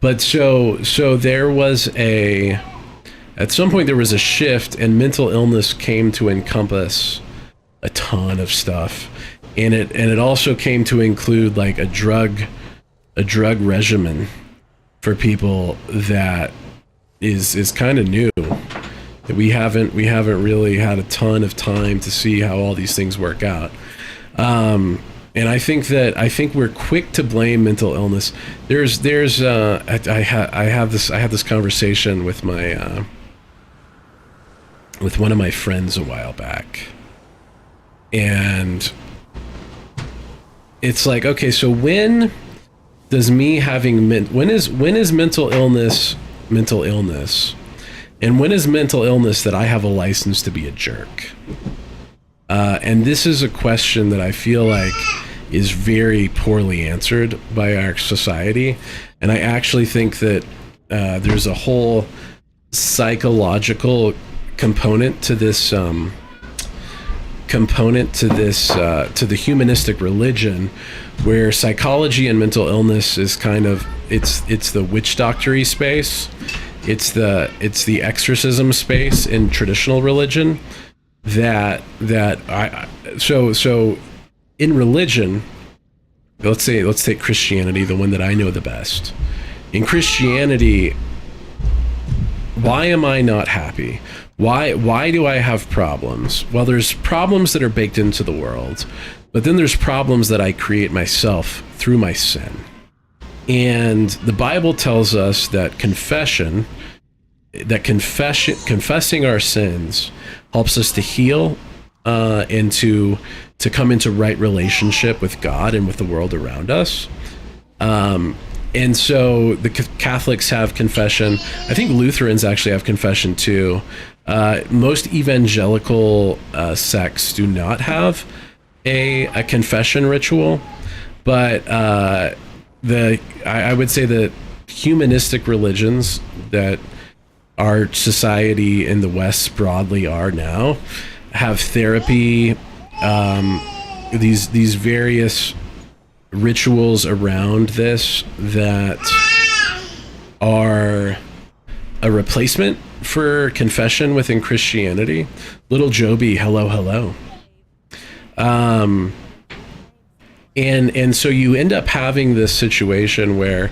But so there was at some point there was a shift, and mental illness came to encompass a ton of stuff. And it also came to include like a drug regimen for people that is kind of new. That we haven't really had a ton of time to see how all these things work out. And And I think we're quick to blame mental illness. I have this conversation with my with one of my friends a while back, and it's like, okay, so when does me having when is mental illness, and when is mental illness that I have a license to be a jerk? And this is a question that I feel like is very poorly answered by our society. And I actually think that there's a whole psychological component to this, to the humanistic religion, where psychology and mental illness is kind of, it's the witch doctory space. It's the exorcism space in traditional religion. So in religion, let's take Christianity, the one that I know the best. In Christianity, why am I not happy? Why do I have problems? Well, there's problems that are baked into the world, but then there's problems that I create myself through my sin. And the Bible tells us that confessing our sins helps us to heal and to come into right relationship with God and with the world around us. And so the Catholics have confession. I think Lutherans actually have confession too. Most evangelical sects do not have a confession ritual, but I would say that humanistic religions that our society in the West broadly are now have therapy, these various rituals around this that are a replacement for confession within Christianity. Little Joby, hello. And so you end up having this situation where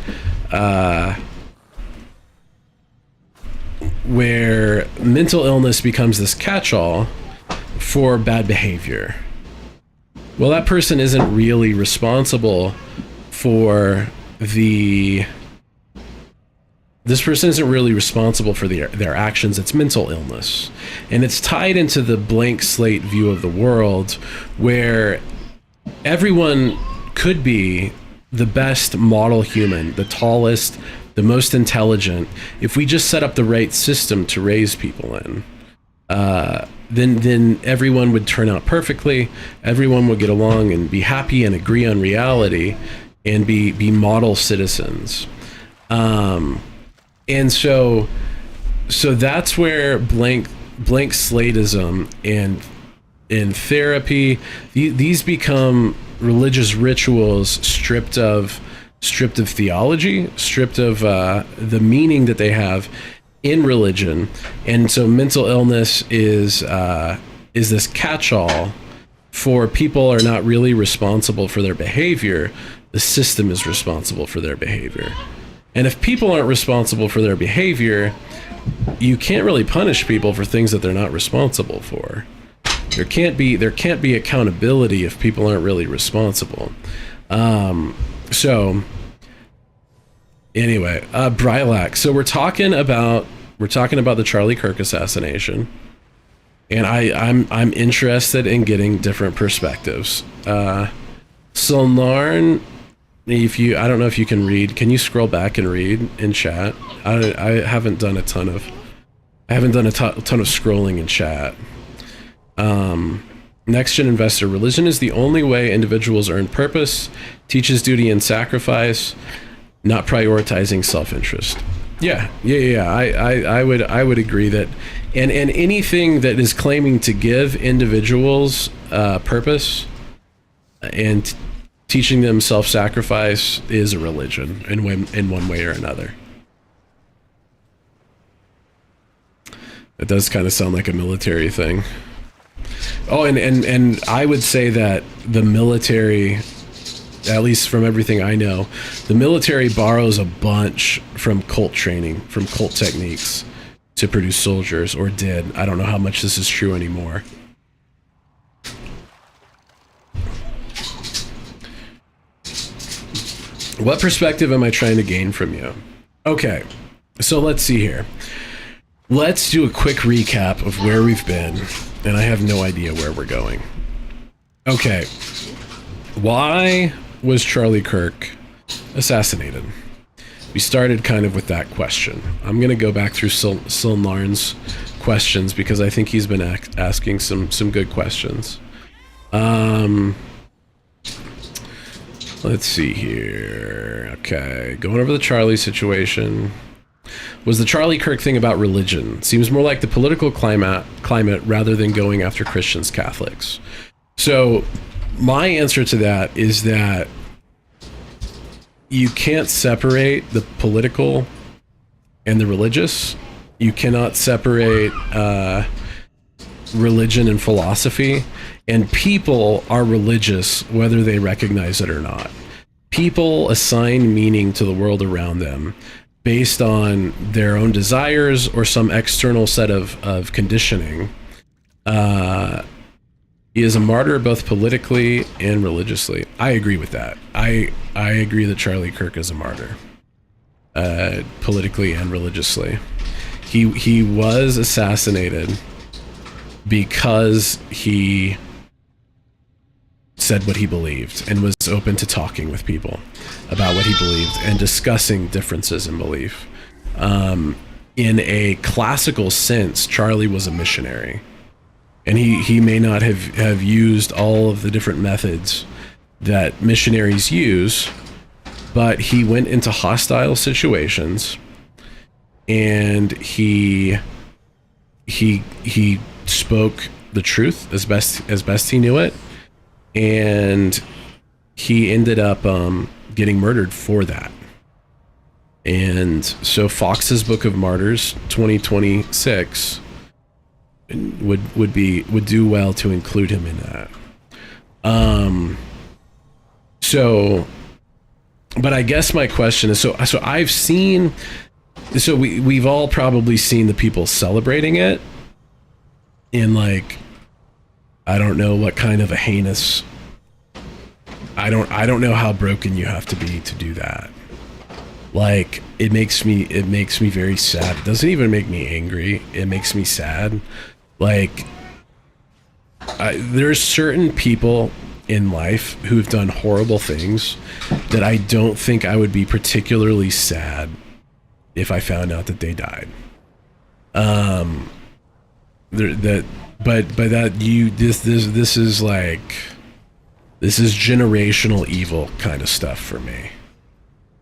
mental illness becomes this catch-all for bad behavior. Well, that person isn't really responsible for their actions. It's mental illness. And it's tied into the blank slate view of the world, where everyone could be the best model human, the tallest, the most intelligent, if we just set up the right system to raise people in. Then everyone would turn out perfectly. Everyone would get along and be happy and agree on reality and be model citizens. And so that's where blank slateism and therapy, these become religious rituals stripped of theology, stripped of the meaning that they have in religion. And so mental illness is this catch-all for people are not really responsible for their behavior. The system is responsible for their behavior. And if people aren't responsible for their behavior, you can't really punish people for things that they're not responsible for. There can't be accountability if people aren't really responsible. So anyway, Brylac. So we're talking about the Charlie Kirk assassination, and I'm interested in getting different perspectives. Solnarn, I don't know if you can read. Can you scroll back and read in chat? I haven't done a ton of scrolling in chat. Next Gen Investor, religion is the only way individuals earn purpose, teaches duty and sacrifice, not prioritizing self-interest. Yeah. I would agree that, and anything that is claiming to give individuals purpose and teaching them self-sacrifice is a religion in one way or another. It does kind of sound like a military thing. Oh, and I would say that the military, at least from everything I know, the military borrows a bunch from cult training, from cult techniques to produce soldiers, or did. I don't know how much this is true anymore. What perspective am I trying to gain from you? Okay, so let's see here. Let's do a quick recap of where we've been, and I have no idea where we're going. Okay, why was Charlie Kirk assassinated? We started kind of with that question. I'm going to go back through Silnarn's questions because I think he's been asking some good questions. Let's see here. Okay, going over the Charlie situation. Was the Charlie Kirk thing about religion? Seems more like the political climate rather than going after Christians, Catholics. So my answer to that is that you can't separate the political and the religious. You cannot separate religion and philosophy. And people are religious whether they recognize it or not. People assign meaning to the world around them based on their own desires or some external set of conditioning. He is a martyr both politically and religiously. I agree with that. I agree that Charlie Kirk is a martyr, politically and religiously. He was assassinated because he said what he believed and was open to talking with people about what he believed and discussing differences in belief. In a classical sense, Charlie was a missionary, and he may not have used all of the different methods that missionaries use, but he went into hostile situations and he spoke the truth as best he knew it, and he ended up getting murdered for that. And so Fox's Book of Martyrs 2026 would do well to include him in that. But I guess my question is, so I've seen, so we've all probably seen the people celebrating it in, like, I don't know what kind of a heinous, I don't know how broken you have to be to do that. Like, it makes me very sad. It doesn't even make me angry. It makes me sad. Like, there's certain people in life who've done horrible things that I don't think I would be particularly sad if I found out that they died. This is generational evil kind of stuff for me.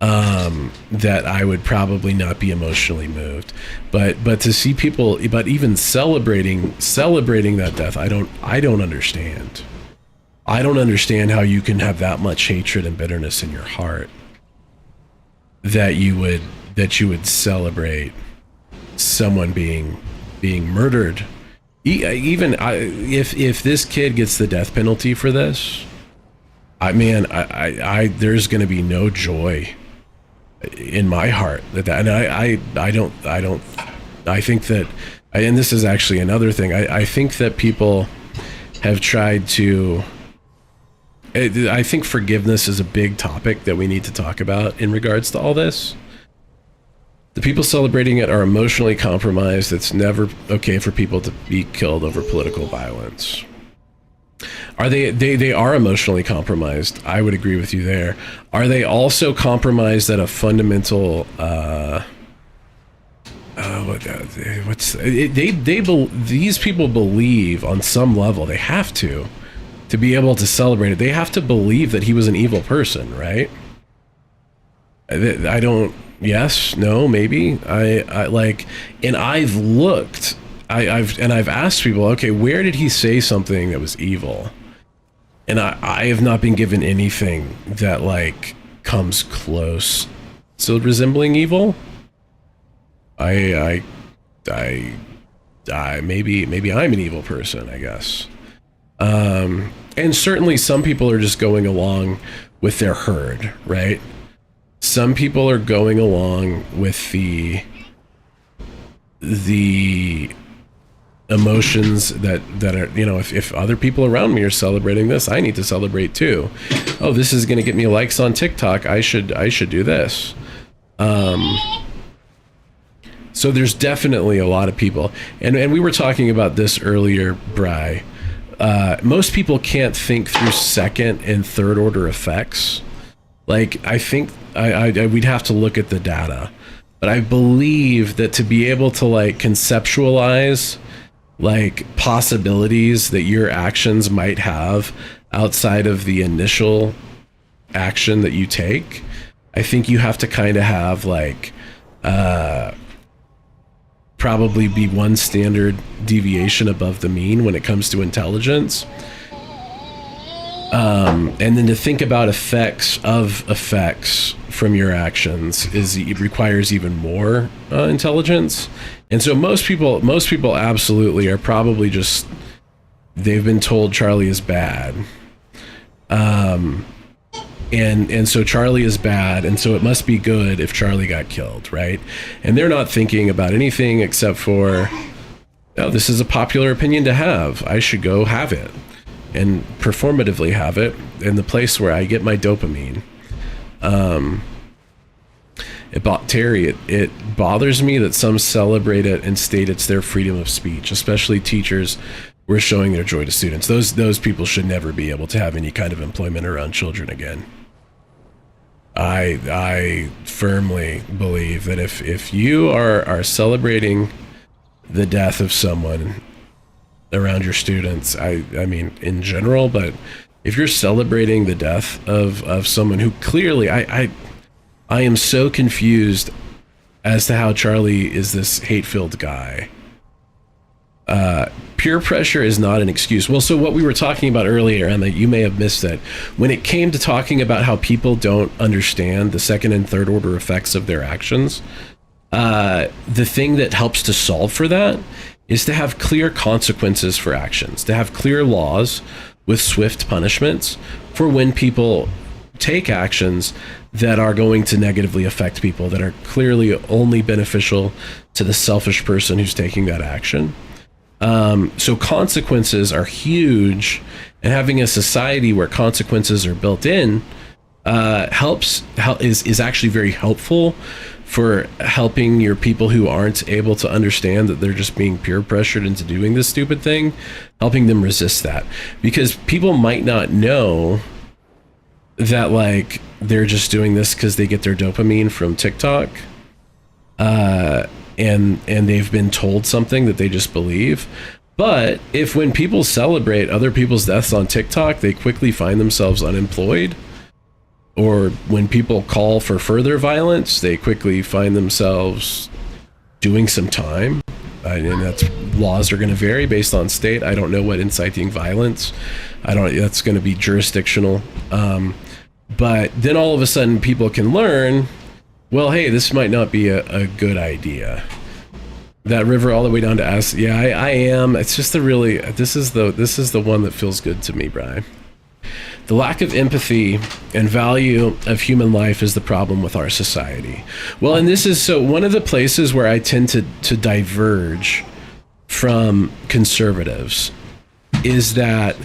That I would probably not be emotionally moved, but to see people, but even celebrating that death, I don't understand. I don't understand how you can have that much hatred and bitterness in your heart that you would celebrate someone being murdered. Even if this kid gets the death penalty for this, there's going to be no joy in my heart and I think that, and this is actually another thing, I think that people have tried to, I think forgiveness is a big topic that we need to talk about in regards to all this. The people celebrating it are emotionally compromised. It's never okay for people to be killed over political violence. Are they are emotionally compromised. I would agree with you there. Are they also compromised at a fundamental these people believe on some level, they have to be able to celebrate it. They have to believe that he was an evil person, right? I don't, yes, no, maybe. I like, and I've looked, I've asked people, okay, where did he say something that was evil? And I have not been given anything that, like, comes close to resembling evil. Maybe I'm an evil person, I guess. And certainly some people are just going along with their herd, right? Some people are going along with the emotions that are, you know, if other people around me are celebrating this, I need to celebrate too. Oh, this is going to get me likes on TikTok. I should do this. So there's definitely a lot of people, and we were talking about this earlier, Bri. Most people can't think through second and third order effects. Like, I think we'd have to look at the data, but I believe that to be able to like conceptualize like possibilities that your actions might have outside of the initial action that you take, I think you have to kind of have like probably be one standard deviation above the mean when it comes to intelligence. And then to think about effects from your actions it requires even more intelligence. And so most people absolutely are probably just, they've been told Charlie is bad. And so Charlie is bad, and so it must be good if Charlie got killed, right? And they're not thinking about anything except for, oh, this is a popular opinion to have. I should go have it and performatively have it in the place where I get my dopamine. It bothers me that some celebrate it and state it's their freedom of speech, especially teachers who are showing their joy to students. Those people should never be able to have any kind of employment around children again. I firmly believe that if you are celebrating the death of someone around your students, I mean in general, but if you're celebrating the death of someone who clearly, I am so confused as to how Charlie is this hate-filled guy. Peer pressure is not an excuse. Well, so what we were talking about earlier, and that you may have missed it, when it came to talking about how people don't understand the second and third order effects of their actions, the thing that helps to solve for that is to have clear consequences for actions, to have clear laws with swift punishments for when people take actions that are going to negatively affect people, that are clearly only beneficial to the selfish person who's taking that action. So consequences are huge, and having a society where consequences are built in is actually very helpful for helping your people who aren't able to understand that they're just being peer pressured into doing this stupid thing, helping them resist that. Because people might not know that like they're just doing this because they get their dopamine from TikTok, and they've been told something that they just believe. But if when people celebrate other people's deaths on TikTok, they quickly find themselves unemployed, or when people call for further violence, they quickly find themselves doing some time. And that's, laws are going to vary based on state. I don't know what inciting violence. That's going to be jurisdictional. But then all of a sudden people can learn, well, hey, this might not be a good idea. That river all the way down to us. Yeah, I am. It's just this is the one that feels good to me, Brian. The lack of empathy and value of human life is the problem with our society. Well, and this is so one of the places where I tend to diverge from conservatives is that,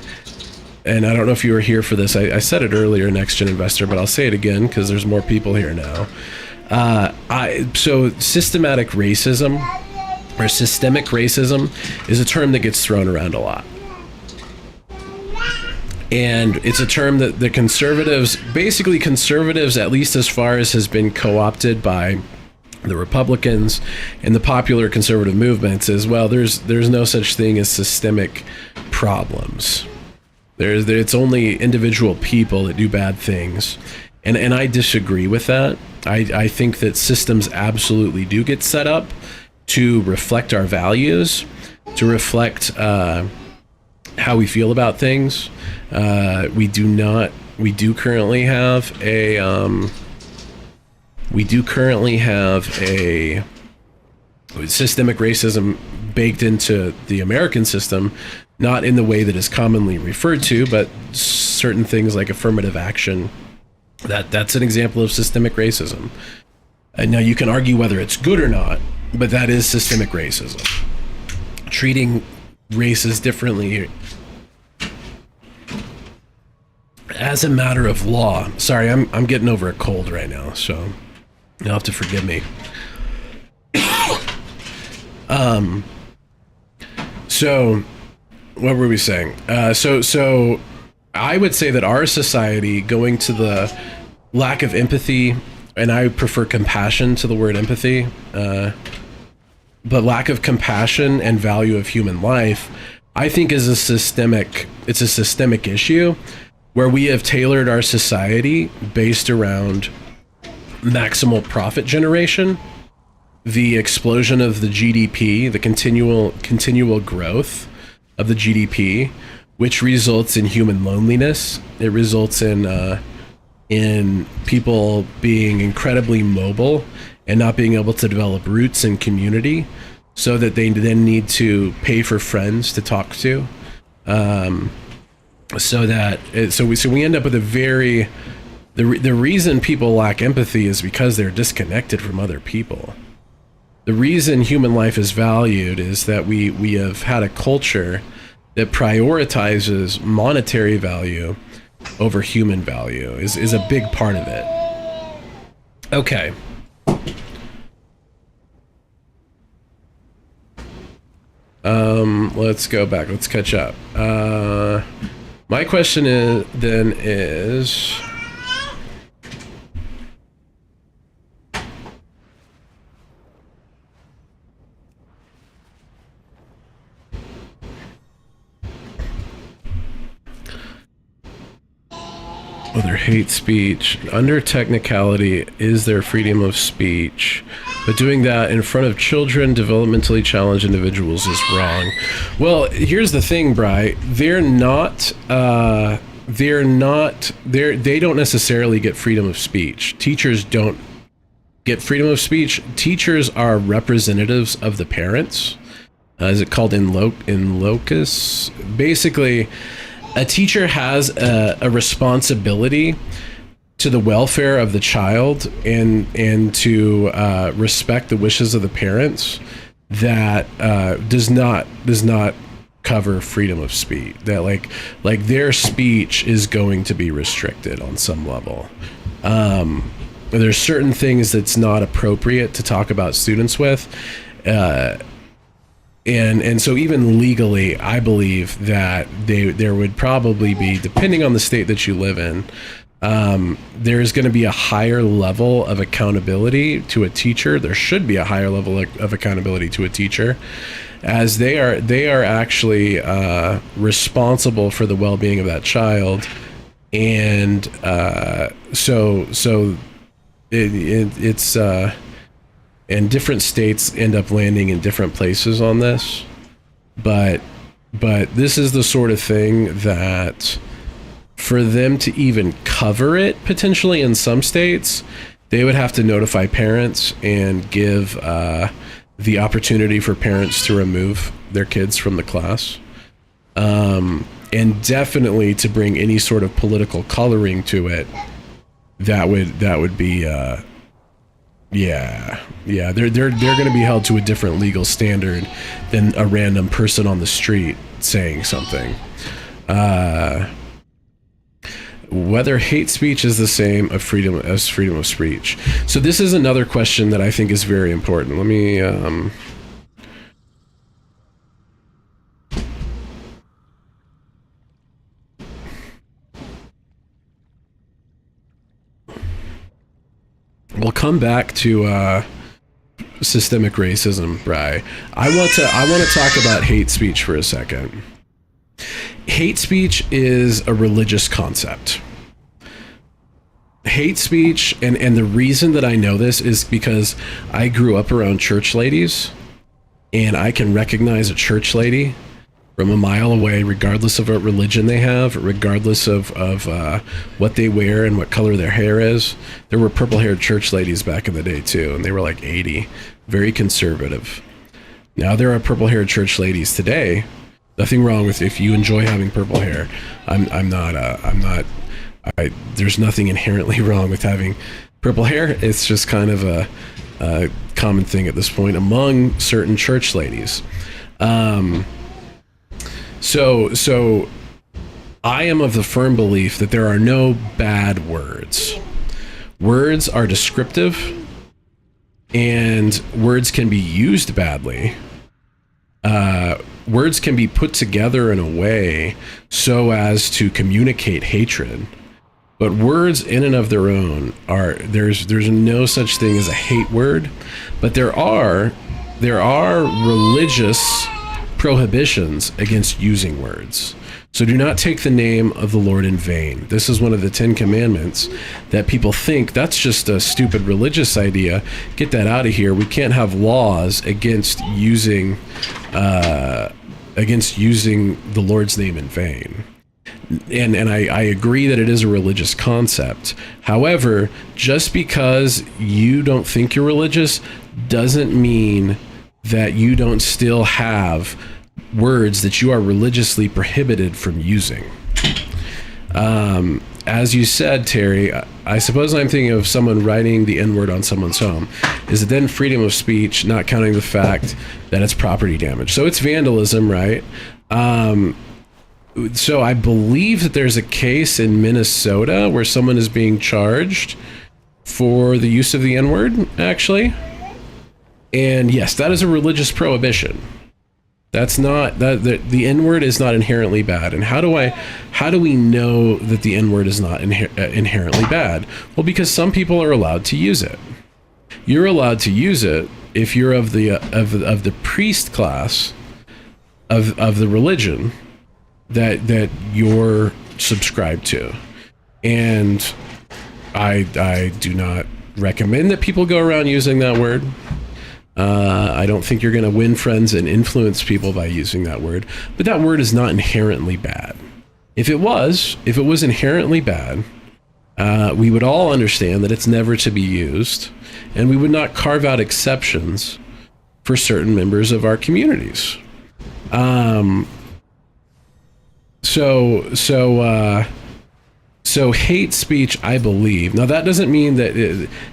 and I don't know if you were here for this, I said it earlier, Next Gen Investor, but I'll say it again because there's more people here now. So systematic racism or systemic racism is a term that gets thrown around a lot. And it's a term that the conservatives, at least as far as has been co-opted by the Republicans and the popular conservative movements, is, well, there's no such thing as systemic problems. It's only individual people that do bad things. And I disagree with that. I think that systems absolutely do get set up to reflect our values, to reflect how we feel about things. We do currently have a systemic racism baked into the American system, not in the way that is commonly referred to, but certain things like affirmative action. That's an example of systemic racism. And now you can argue whether it's good or not, but that is systemic racism. Treating races differently as a matter of law. Sorry, I'm getting over a cold right now, so you'll have to forgive me. So what were we saying? So I would say that our society, going to the lack of empathy, and I prefer compassion to the word empathy, but lack of compassion and value of human life, I think it's a systemic issue where we have tailored our society based around maximal profit generation, the explosion of the GDP, the continual growth of the GDP, which results in human loneliness. It results in people being incredibly mobile and not being able to develop roots in community, so that they then need to pay for friends to talk to. So we end up with the reason people lack empathy is because they're disconnected from other people. The reason human life is valued is that we have had a culture that prioritizes monetary value over human value is a big part of it. Okay. Let's go back. Let's catch up. My question is whether hate speech, under technicality, is there freedom of speech? But doing that in front of children, developmentally challenged individuals is wrong. Well, here's the thing, Bri. They don't necessarily get freedom of speech. Teachers don't get freedom of speech. Teachers are representatives of the parents. Is it called in locus? Basically, a teacher has a responsibility to the welfare of the child and to respect the wishes of the parents that does not cover freedom of speech. That like their speech is going to be restricted on some level. There's certain things that's not appropriate to talk about students with. And so even legally, I believe that there would probably be, depending on the state that you live in, there's going to be a higher level of accountability to a teacher. There should be a higher level of accountability to a teacher, as they are actually responsible for the well-being of that child. And so it's and different states end up landing in different places on this, but this is the sort of thing that, for them to even cover it, potentially in some states, they would have to notify parents and give the opportunity for parents to remove their kids from the class, and definitely to bring any sort of political coloring to it. That would be yeah, they're going to be held to a different legal standard than a random person on the street saying something. Whether hate speech is the same as freedom of speech. So this is another question that I think is very important. Let me we'll come back to systemic racism, Bri. I want to talk about hate speech for a second. Hate speech is a religious concept. Hate speech, and the reason that I know this is because I grew up around church ladies, and I can recognize a church lady from a mile away, regardless of what religion they have, regardless of what they wear and what color their hair is. There were purple-haired church ladies back in the day too, and they were like 80, very conservative. Now there are purple-haired church ladies today. Nothing wrong with if you enjoy having purple hair. There's nothing inherently wrong with having purple hair. It's just kind of a common thing at this point among certain church ladies. So I am of the firm belief that there are no bad words. Words are descriptive, and words can be used badly. Words can be put together in a way so as to communicate hatred. But words in and of their own there's no such thing as a hate word, but there are religious prohibitions against using words. So do not take the name of the Lord in vain. This is one of the 10 commandments that people think that's just a stupid religious idea. Get that out of here. We can't have laws against using the Lord's name in vain. And I agree that it is a religious concept. However, just because you don't think you're religious doesn't mean that you don't still have words that you are religiously prohibited from using. As you said, Terry, I suppose I'm thinking of someone writing the N-word on someone's home. Is it then freedom of speech, not counting the fact that it's property damage? So it's vandalism, right? So I believe that there's a case in Minnesota where someone is being charged for the use of the N-word, actually. And yes, that is a religious prohibition. That's not the N-word is not inherently bad. And how do we know that the N-word is not inherently bad? Well, because some people are allowed to use it. You're allowed to use it if you're of the priest class of the religion that you're subscribed to. And I do not recommend that people go around using that word. I don't think you're going to win friends and influence people by using that word, but that word is not inherently bad. If it was inherently bad, we would all understand that it's never to be used, and we would not carve out exceptions for certain members of our communities. So hate speech, I believe. Now, that doesn't mean that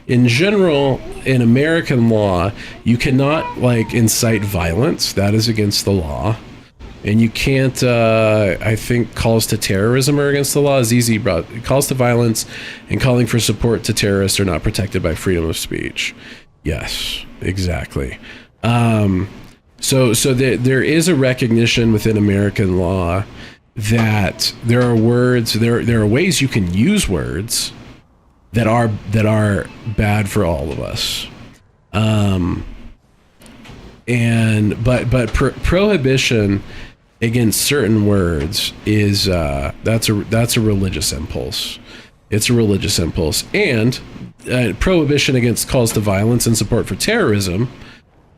in general, in American law, you cannot incite violence. That is against the law. And you can't, I think calls to terrorism are against the law. Zizi brought calls to violence and calling for support to terrorists are not protected by freedom of speech. Yes, exactly. So there is a recognition within American law that there are words, there are ways you can use words that are bad for all of us. Prohibition against certain words is that's a religious impulse. It's a religious impulse, and prohibition against calls to violence and support for terrorism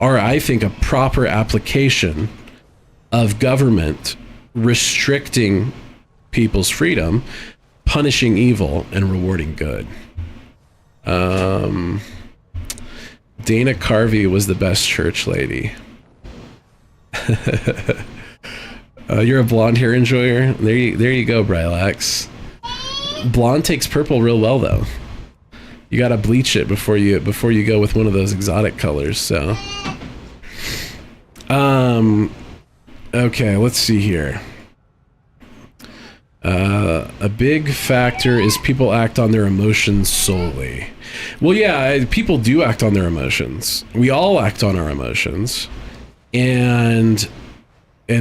are, I think, a proper application of government restricting people's freedom, punishing evil, and rewarding good. Dana Carvey was the best church lady. You're a blonde hair enjoyer? There you go, Brylax. Blonde takes purple real well, though. You gotta bleach it before you go with one of those exotic colors, so. Okay, let's see here. A big factor is people act on their emotions solely. Well, yeah, people do act on their emotions. We all act on our emotions. And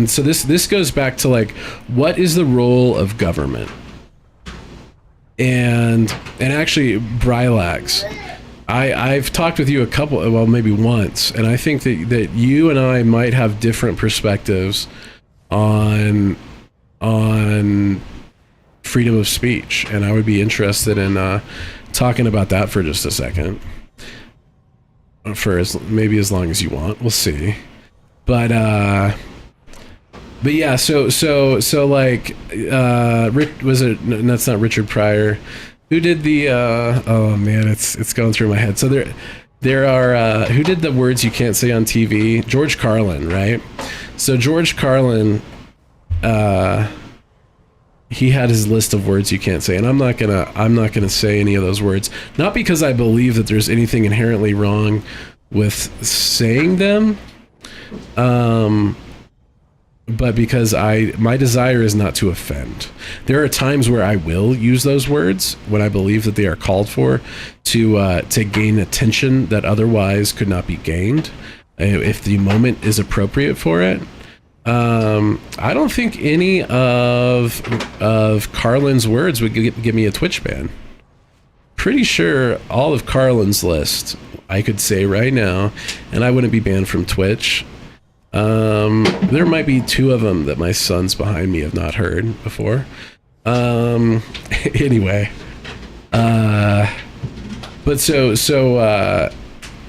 so this goes back to what is the role of government? And actually, Brylax, I've talked with you maybe once, and I think that you and I might have different perspectives on freedom of speech, and I would be interested in talking about that for just a second, for maybe as long as you want. We'll see. But yeah, so was it? No, that's not Richard Pryor. Who did the? Oh man, it's going through my head. So there are who did the words you can't say on TV? George Carlin, right? So George Carlin, he had his list of words you can't say, and I'm not gonna say any of those words. Not because I believe that there's anything inherently wrong with saying them. but because my desire is not to offend. There are times where I will use those words when I believe that they are called for to gain attention that otherwise could not be gained, if the moment is appropriate for it. I don't think any of Carlin's words would give me a Twitch ban. Pretty sure all of Carlin's list I could say right now, and I wouldn't be banned from Twitch. There might be 2 of them that my sons behind me have not heard before. Anyway, but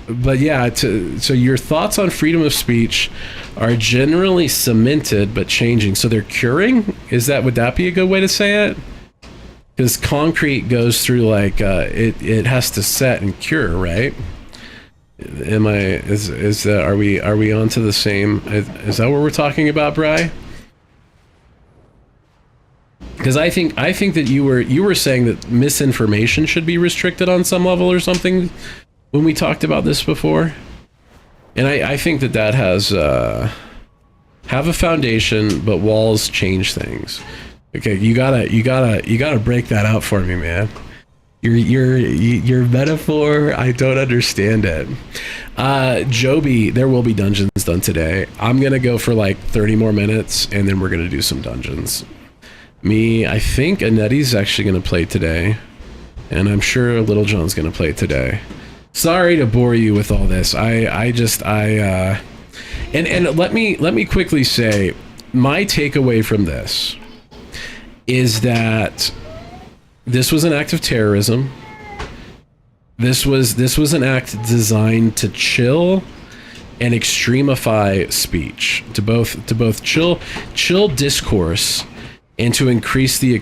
but yeah, so your thoughts on freedom of speech are generally cemented but changing. So they're curing? Would that be a good way to say it? Because concrete goes through like it has to set and cure, right? Are we onto the same? Is that what we're talking about, Bri? Because I think that you were saying that misinformation should be restricted on some level or something when we talked about this before, and I think that has have a foundation, but walls change things. Okay, you gotta break that out for me, man. Your metaphor, I don't understand it. Joby, there will be dungeons done today. I'm gonna go for like 30 more minutes, and then we're gonna do some dungeons. I think Anetti's actually gonna play today, and I'm sure Little John's gonna play today. Sorry to bore you with all this. And let me quickly say, my takeaway from this is that this was an act of terrorism. This was an act designed to chill and extremify speech, to both chill discourse and to increase the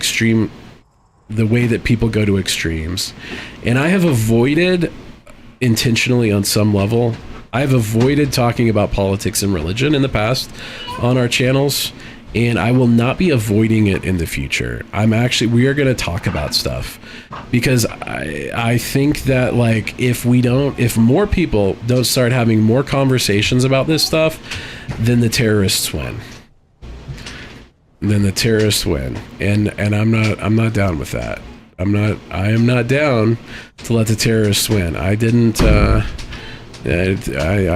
way that people go to extremes. And I have avoided, intentionally on some level, I've avoided talking about politics and religion in the past on our channels, and I will not be avoiding it in the future. We are going to talk about stuff, because I think that like if more people don't start having more conversations about this stuff, then the terrorists win. And I'm not down with that. I am not down to let the terrorists win. I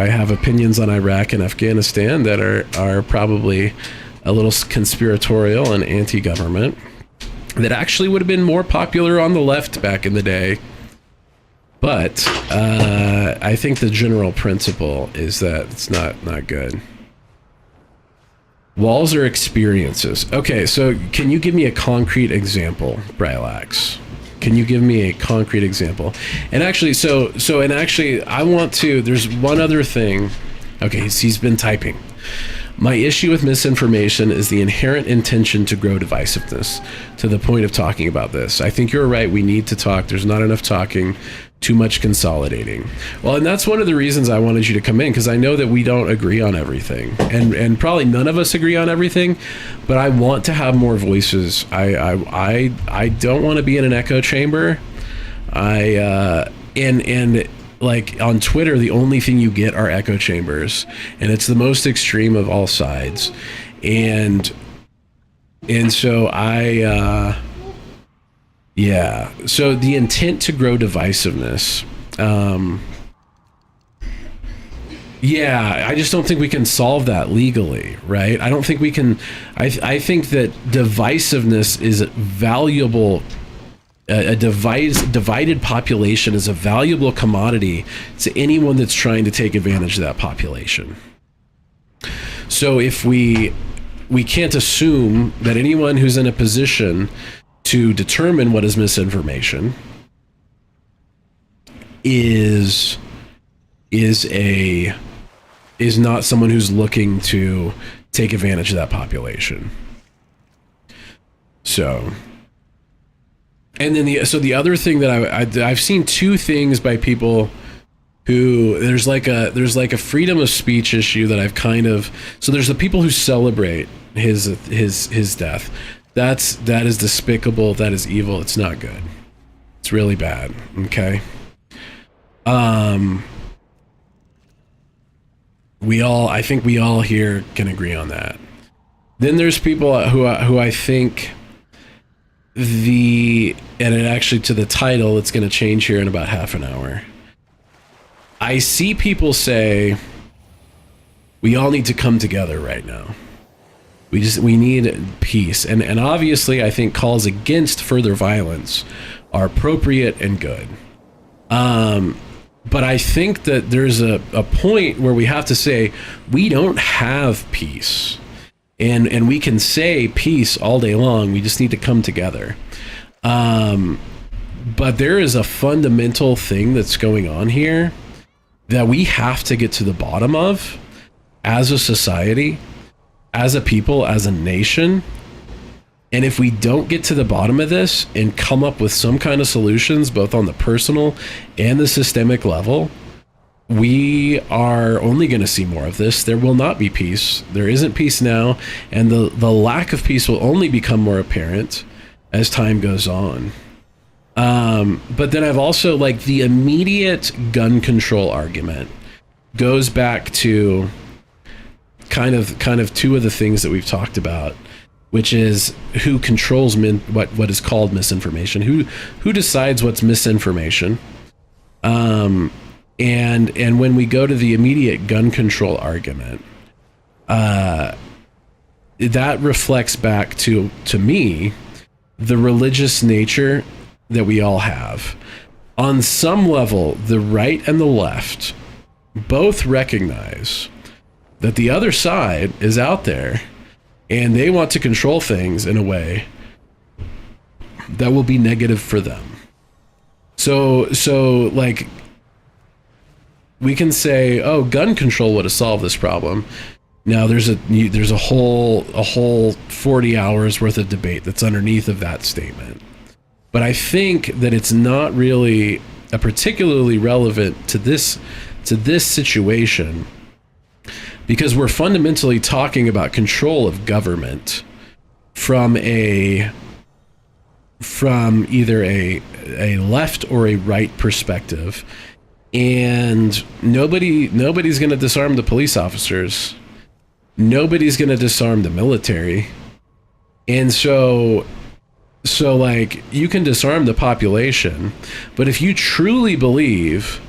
have opinions on Iraq and Afghanistan that are probably a little conspiratorial and anti-government, that actually would have been more popular on the left back in the day. But I think the general principle is that it's not good. Walls are experiences. Okay, so can you give me a concrete example, Brylax? Can you give me a concrete example? And actually, I want to, there's one other thing. Okay, he's been typing. My issue with misinformation is the inherent intention to grow divisiveness, to the point of talking about this. I think you're right. We need to talk. There's not enough talking, too much consolidating. Well, and that's one of the reasons I wanted you to come in, because I know that we don't agree on everything, and probably none of us agree on everything, but I want to have more voices. I don't want to be in an echo chamber. And like on Twitter, the only thing you get are echo chambers, and it's the most extreme of all sides. And so yeah, so the intent to grow divisiveness, yeah, I just don't think we can solve that legally, right? I don't think we can. I think that divisiveness is valuable. A divided population is a valuable commodity to anyone that's trying to take advantage of that population. So if we can't assume that anyone who's in a position to determine what is misinformation is not someone who's looking to take advantage of that population. So. And then the other thing that I've seen two things by people who there's like a freedom of speech issue that I've kind of, so there's the people who celebrate his death. That is despicable. That is evil. It's not good. It's really bad. Okay. I think we all here can agree on that. Then there's people who I think and it actually, to the title, it's going to change here in about half an hour. I see people say, we all need to come together right now. We need peace. And obviously, I think calls against further violence are appropriate and good. But I think that there's a point where we have to say, we don't have peace. And we can say peace all day long. We just need to come together. But there is a fundamental thing that's going on here that we have to get to the bottom of as a society, as a people, as a nation. And if we don't get to the bottom of this and come up with some kind of solutions, both on the personal and the systemic level, we are only going to see more of this. There will not be peace. There isn't peace now. And the lack of peace will only become more apparent as time goes on. But then I've also, like, the immediate gun control argument goes back to kind of two of the things that we've talked about, which is who controls what is called misinformation, who decides what's misinformation. And when we go to the immediate gun control argument, that reflects back to me, the religious nature that we all have. On some level, the right and the left both recognize that the other side is out there and they want to control things in a way that will be negative for them. So like, we can say, oh, gun control would have solved this problem. Now there's a whole 40 hours worth of debate that's underneath of that statement. But I think that it's not really a particularly relevant to this situation, because we're fundamentally talking about control of government from either a left or a right perspective. And nobody's going to disarm the police officers. Nobody's going to disarm the military. And so like, you can disarm the population, but if you truly believe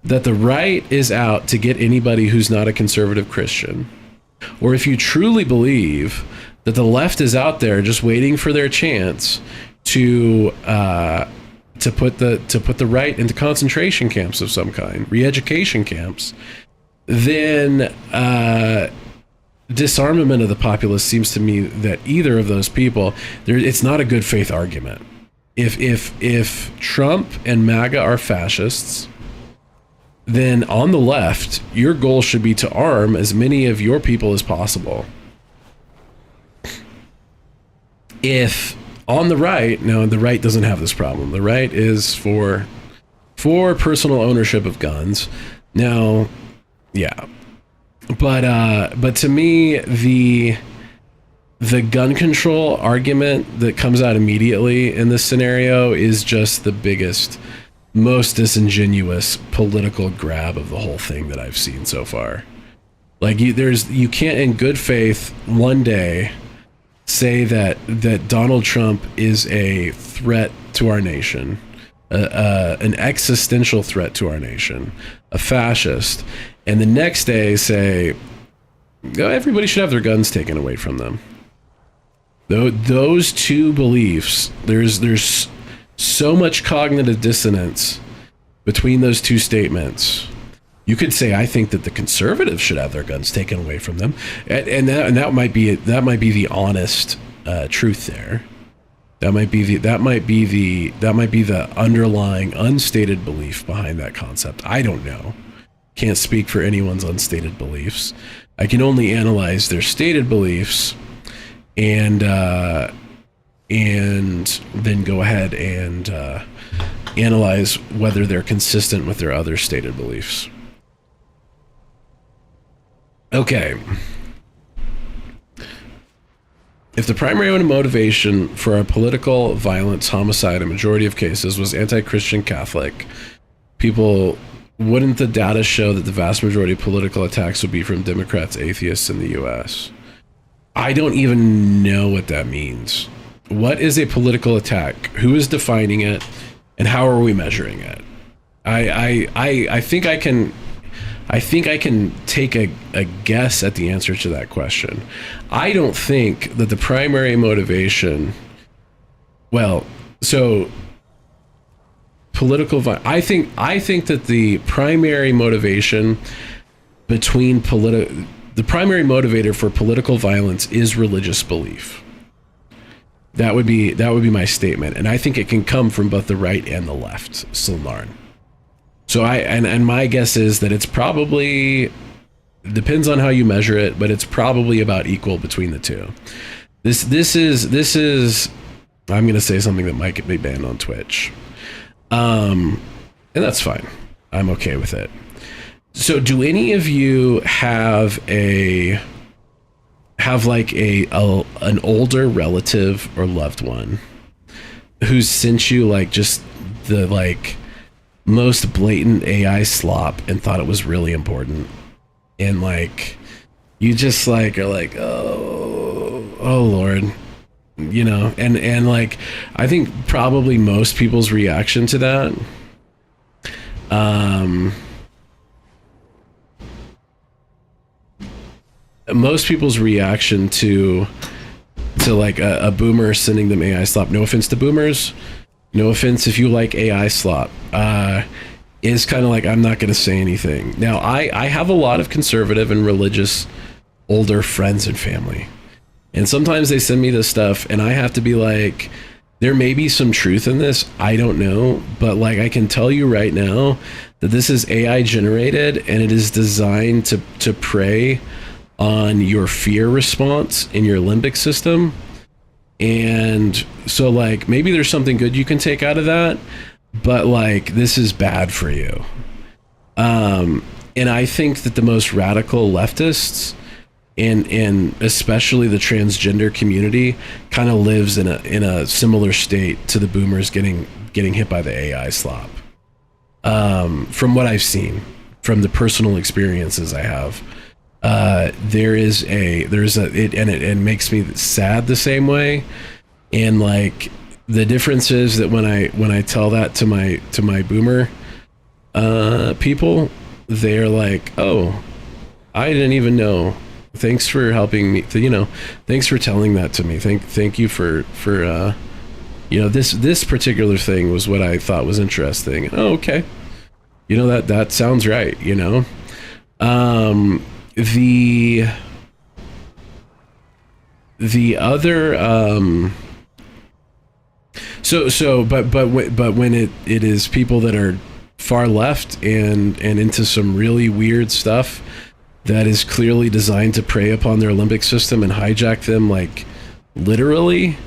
that the right is out to get anybody who's not a conservative Christian, or if you truly believe that the left is out there just waiting for their chance to put the right into concentration camps of some kind, re-education camps, then disarmament of the populace seems to me that either of those people, it's not a good faith argument. If Trump and MAGA are fascists, then on the left, your goal should be to arm as many of your people as possible. If on the right, no, the right doesn't have this problem. The right is for personal ownership of guns. Now, yeah. But to me, the gun control argument that comes out immediately in this scenario is just the biggest, most disingenuous political grab of the whole thing that I've seen so far. Like, you can't in good faith one day say that Donald Trump is a threat to our nation, an existential threat to our nation, a fascist, and the next day say, oh, everybody should have their guns taken away from them. Those two beliefs, there's so much cognitive dissonance between those two statements. You could say, I think that the conservatives should have their guns taken away from them, and that might be the honest truth there. That might be the underlying unstated belief behind that concept. I don't know. Can't speak for anyone's unstated beliefs. I can only analyze their stated beliefs, and then go ahead and analyze whether they're consistent with their other stated beliefs. Okay. If the primary motivation for our political violence, homicide, in majority of cases was anti-Christian Catholic people, wouldn't the data show that the vast majority of political attacks would be from Democrats, atheists in the U.S.? I don't even know what that means. What is a political attack? Who is defining it, and how are we measuring it? I think I can. I think I can take a guess at the answer to that question. I don't think that the primary motivation, well, so I think that the primary motivation the primary motivator for political violence is religious belief. That would be my statement, and I think it can come from both the right and the left, Silnarn. So and my guess is that it's probably, depends on how you measure it, but it's probably about equal between the two. This is I'm going to say something that might get me banned on Twitch. And that's fine. I'm okay with it. So do any of you have like an older relative or loved one who's sent you like just the like most blatant AI slop and thought it was really important, and like you just like are like, oh Lord, you know, and like I think probably most people's reaction to that most people's reaction to like a boomer sending them AI slop, no offense to boomers, no offense if you like AI slop, is kind of like, I'm not going to say anything. Now, I have a lot of conservative and religious older friends and family, and sometimes they send me this stuff and I have to be like, there may be some truth in this, I don't know, but like I can tell you right now that this is AI generated and it is designed to prey on your fear response in your limbic system. And so like maybe there's something good you can take out of that, but like this is bad for you. And I think that the most radical leftists and especially the transgender community kind of lives in a similar state to the boomers getting hit by the AI slop. From what I've seen, from the personal experiences I have, it makes me sad the same way. And like the difference is that when I tell that to my boomer people, they're like, oh, I didn't even know. Thanks for helping me. Thanks for telling that to me. Thank you for this particular thing was what I thought was interesting. Oh, okay. That sounds right. The other but when it is people that are far left and into some really weird stuff that is clearly designed to prey upon their limbic system and hijack them, like literally,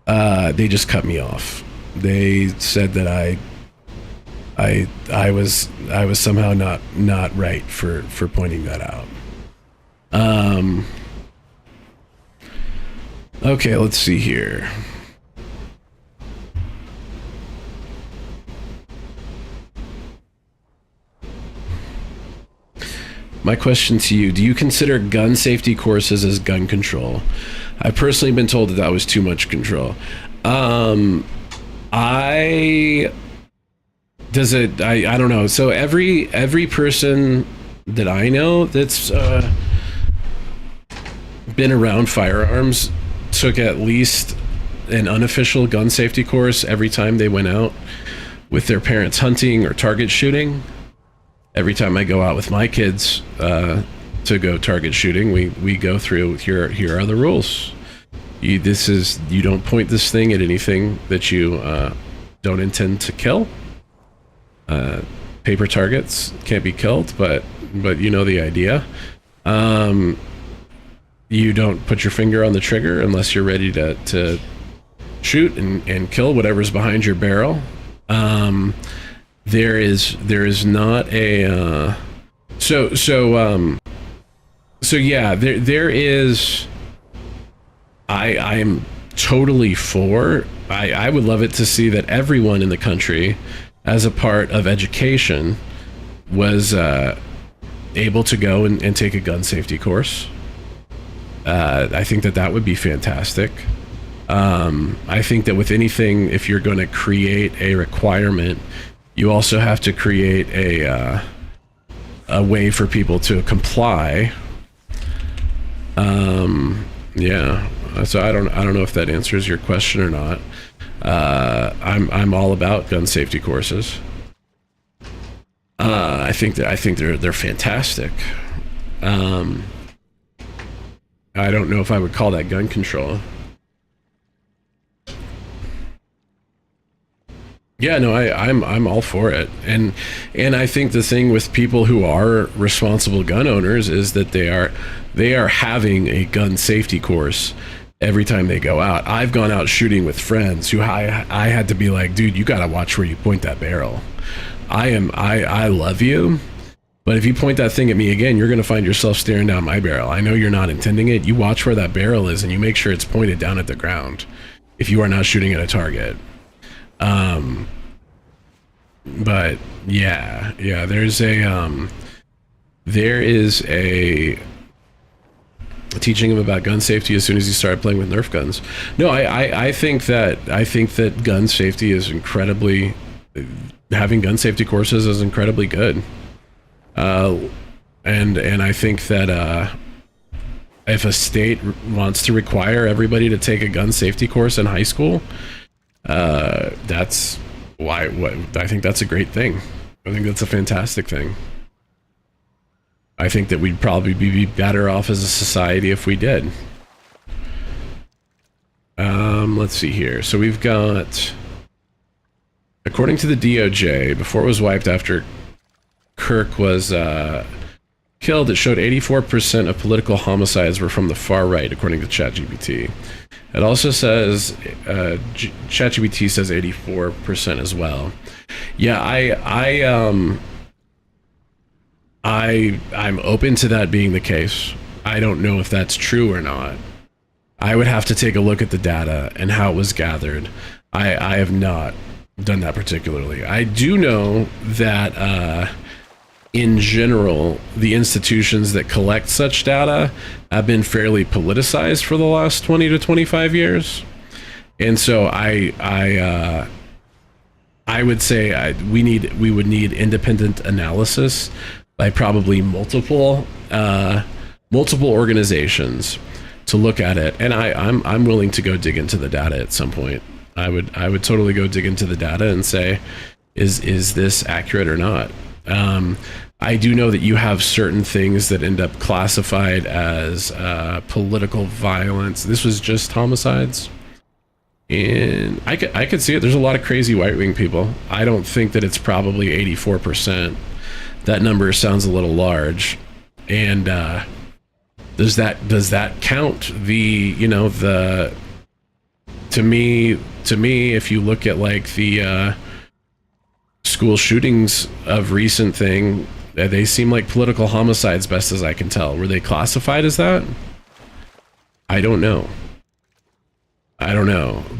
they just cut me off. They said that I was somehow not right for pointing that out. Okay, let's see here. My question to you, do you consider gun safety courses as gun control? I've personally been told that was too much control. I don't know. So every person that I know that's been around firearms took at least an unofficial gun safety course every time they went out with their parents hunting or target shooting. Every time I go out with my kids to go target shooting, we go through, here are the rules. You don't point this thing at anything that you don't intend to kill. Paper targets can't be killed, but you know the idea. You don't put your finger on the trigger unless you're ready to shoot and kill whatever's behind your barrel. There is not a so yeah, there is. I am totally for. I would love it to see that everyone in the country, as a part of education, was able to go and take a gun safety course. I think that that would be fantastic. I think that with anything, if you're going to create a requirement, you also have to create a way for people to comply. Yeah. So I don't know if that answers your question or not. I'm all about gun safety courses. I think they're fantastic. I don't know if I would call that gun control. Yeah, no, I'm all for it, and I think the thing with people who are responsible gun owners is that they are having a gun safety course every time they go out. I've gone out shooting with friends who I had to be like, dude, you gotta watch where you point that barrel. I love you, but if you point that thing at me again, you're gonna find yourself staring down my barrel. I know you're not intending it. You watch where that barrel is and you make sure it's pointed down at the ground if you are not shooting at a target. But yeah, there's there is a teaching him about gun safety as soon as he started playing with Nerf guns. No, I think that gun safety is incredibly, having gun safety courses is incredibly good. And I think that if a state wants to require everybody to take a gun safety course in high school, that's why. I think that's a great thing. I think that's a fantastic thing. I think that we'd probably be better off as a society if we did. Let's see here. So we've got, according to the DOJ, before it was wiped after Kirk was killed, it showed 84% of political homicides were from the far right, according to ChatGPT. It also says, ChatGPT says 84% as well. Yeah, I'm open to that being the case. I don't know if that's true or not. I would have to take a look at the data and how it was gathered. I have not done that particularly. I do know that in general, the institutions that collect such data have been fairly politicized for the last 20 to 25 years. And so I would say we would need independent analysis by probably multiple organizations to look at it. And I'm willing to go dig into the data at some point. I would totally go dig into the data and say, is this accurate or not? I do know that you have certain things that end up classified as political violence. This was just homicides. And I could see it. There's a lot of crazy right-wing people. I don't think that it's probably 84%. That number sounds a little large. And does that count to me, if you look at like the school shootings of recent thing, they seem like political homicides, best as I can tell. Were they classified as that? I don't know.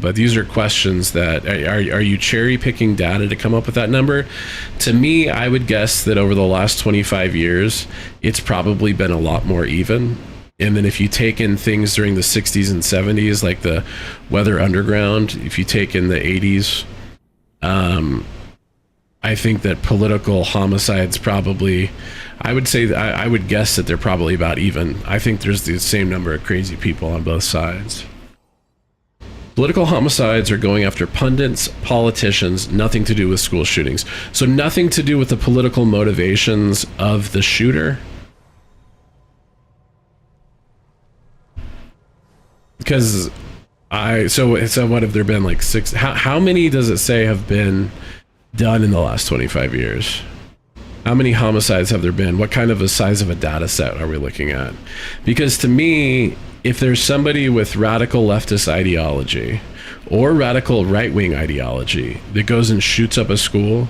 But these are questions that are you cherry picking data to come up with that number? To me, I would guess that over the last 25 years, it's probably been a lot more even. And then if you take in things during the 60s and 70s, like the Weather Underground, if you take in the 80s, I think that political homicides probably, I would say that I would guess that they're probably about even. I think there's the same number of crazy people on both sides. Political homicides are going after pundits, politicians, nothing to do with school shootings. So nothing to do with the political motivations of the shooter. Because so what have there been, like six? How many does it say have been done in the last 25 years? How many homicides have there been? What kind of a size of a data set are we looking at? Because to me, if there's somebody with radical leftist ideology or radical right-wing ideology that goes and shoots up a school,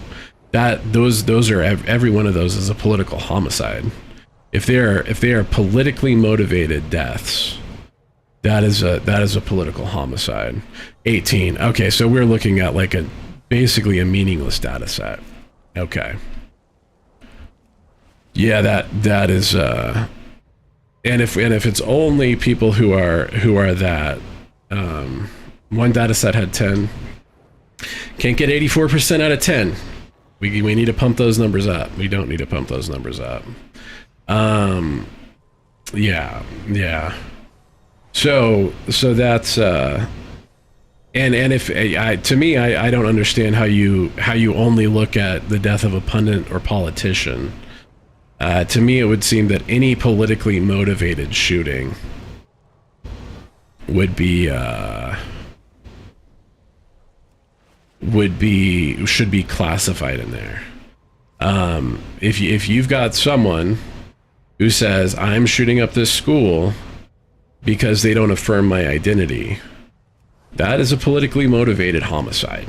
those are every one of those is a political homicide. If they are politically motivated deaths, that is a political homicide. 18. Okay, so we're looking at like basically a meaningless data set. Okay. Yeah, that is if it's only people who are that, one data set had 10, can't get 84% out of 10. We need to pump those numbers up. We don't need to pump those numbers up. Yeah. So that's and if to me, I don't understand how you only look at the death of a pundit or politician. To me, it would seem that any politically motivated shooting should be classified in there. If you've got someone who says, I'm shooting up this school because they don't affirm my identity, that is a politically motivated homicide.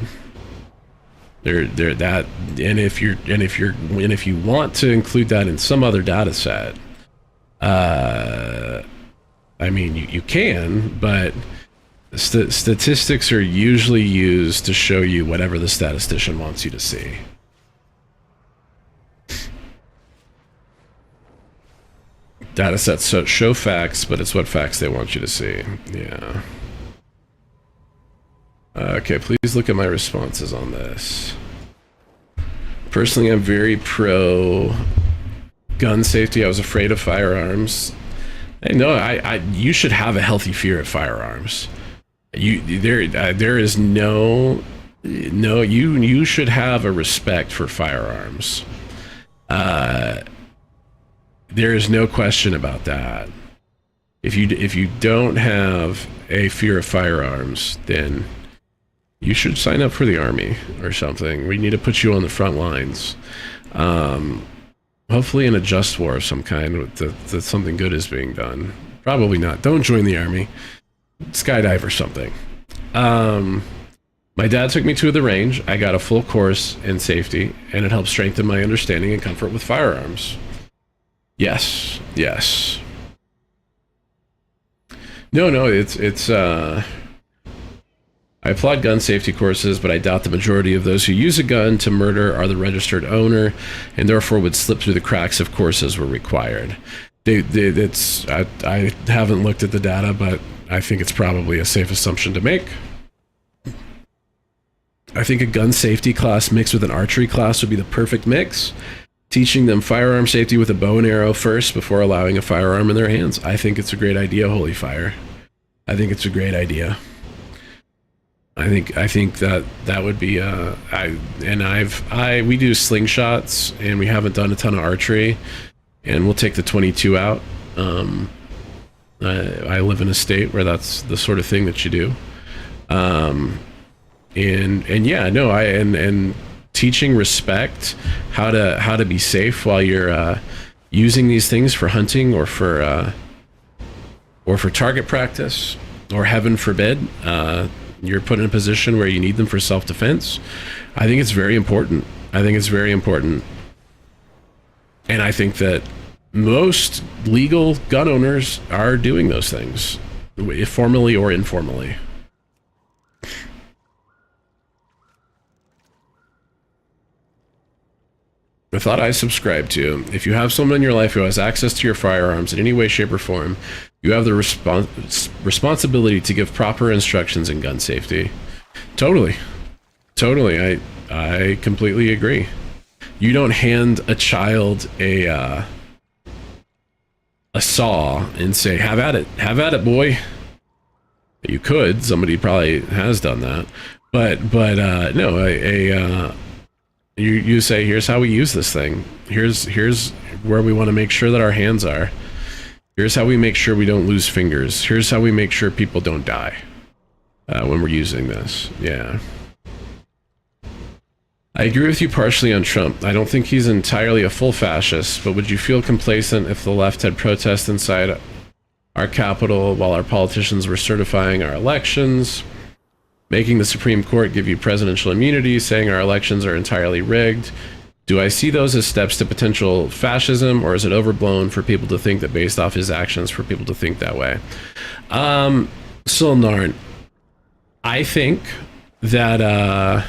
If you want to include that in some other data set, I mean, you can, but statistics are usually used to show you whatever the statistician wants you to see. Data sets show facts, but it's what facts they want you to see. Yeah. Okay, please look at my responses on this. Personally, I'm very pro gun safety. I was afraid of firearms. You should have a healthy fear of firearms. There is you should have a respect for firearms. There is no question about that. If you don't have a fear of firearms, then you should sign up for the Army or something. We need to put you on the front lines. Hopefully in a just war of some kind that something good is being done. Probably not. Don't join the Army. Skydive or something. My dad took me to the range. I got a full course in safety, and it helped strengthen my understanding and comfort with firearms. Yes. No, it's I applaud gun safety courses, but I doubt the majority of those who use a gun to murder are the registered owner, and therefore would slip through the cracks if courses were required. I haven't looked at the data, but I think it's probably a safe assumption to make. I think a gun safety class mixed with an archery class would be the perfect mix. Teaching them firearm safety with a bow and arrow first before allowing a firearm in their hands. I think it's a great idea, Holy Fire. I think it's a great idea. I think that would be we do slingshots, and we haven't done a ton of archery, and we'll take the 22 out. I live in a state where that's the sort of thing that you do. And teaching respect, how to be safe while you're using these things for hunting or for target practice, or heaven forbid, you're put in a position where you need them for self-defense. I think it's very important. And I think that most legal gun owners are doing those things, formally or informally. The thought I subscribe to: if you have someone in your life who has access to your firearms in any way, shape, or form, you have the responsibility to give proper instructions in gun safety. Totally. I completely agree. You don't hand a child a saw and say, have at it, boy. You could. Somebody probably has done that. But no, You say, here's how we use this thing. Here's where we want to make sure that our hands are. Here's how we make sure we don't lose fingers. Here's how we make sure people don't die when we're using this. Yeah. I agree with you partially on Trump. I don't think he's entirely a full fascist, but would you feel complacent if the left had protests inside our Capitol while our politicians were certifying our elections? Making the Supreme Court give you presidential immunity, saying our elections are entirely rigged. Do I see those as steps to potential fascism, or is it overblown for people to think that based off his actions for people to think that way? Silnarn, I think that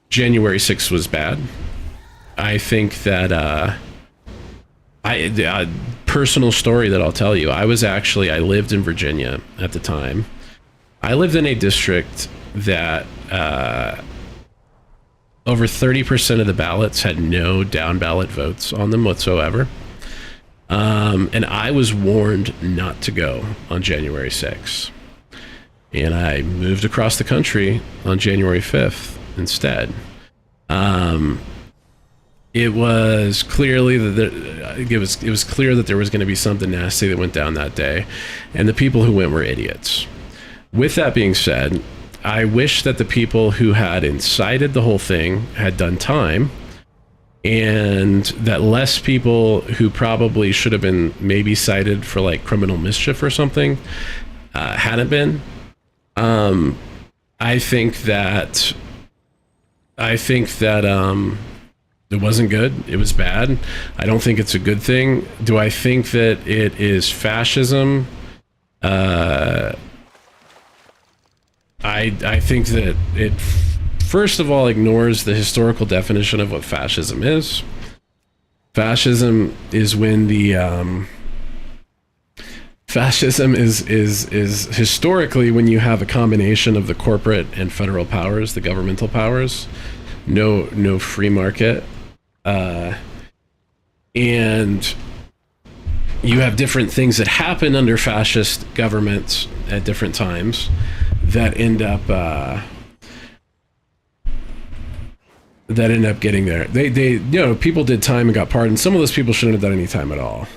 January 6th was bad. I think that Personal story that I'll tell you. I lived in Virginia at the time. I lived in a district that over 30% of the ballots had no down ballot votes on them whatsoever. And I was warned not to go on January 6th. And I moved across the country on January 5th instead. It was clearly that it was clear that there was going to be something nasty that went down that day, and the people who went were idiots. With that being said, I wish that the people who had incited the whole thing had done time, and that less people who probably should have been maybe cited for like criminal mischief or something hadn't been. I think that it wasn't good. It was bad. I don't think it's a good thing. Do I think that it is fascism? I think that it, first of all, ignores the historical definition of what fascism is. Fascism is when the fascism is historically when you have a combination of the corporate and federal powers, the governmental powers, no free market. And you have different things that happen under fascist governments at different times that end up getting there. They people did time and got pardoned. Some of those people shouldn't have done any time at all.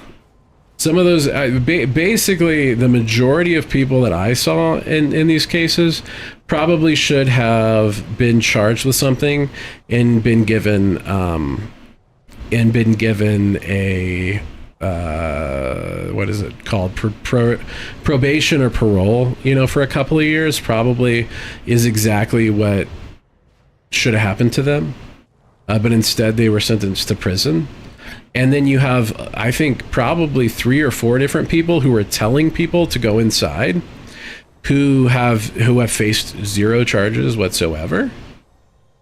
Some of those, basically, the majority of people that I saw in these cases probably should have been charged with something and been given a what is it called, probation or parole, for a couple of years. Probably is exactly what should have happened to them, but instead they were sentenced to prison. And then you have, I think, probably 3 or 4 different people who are telling people to go inside, who have faced 0 charges whatsoever.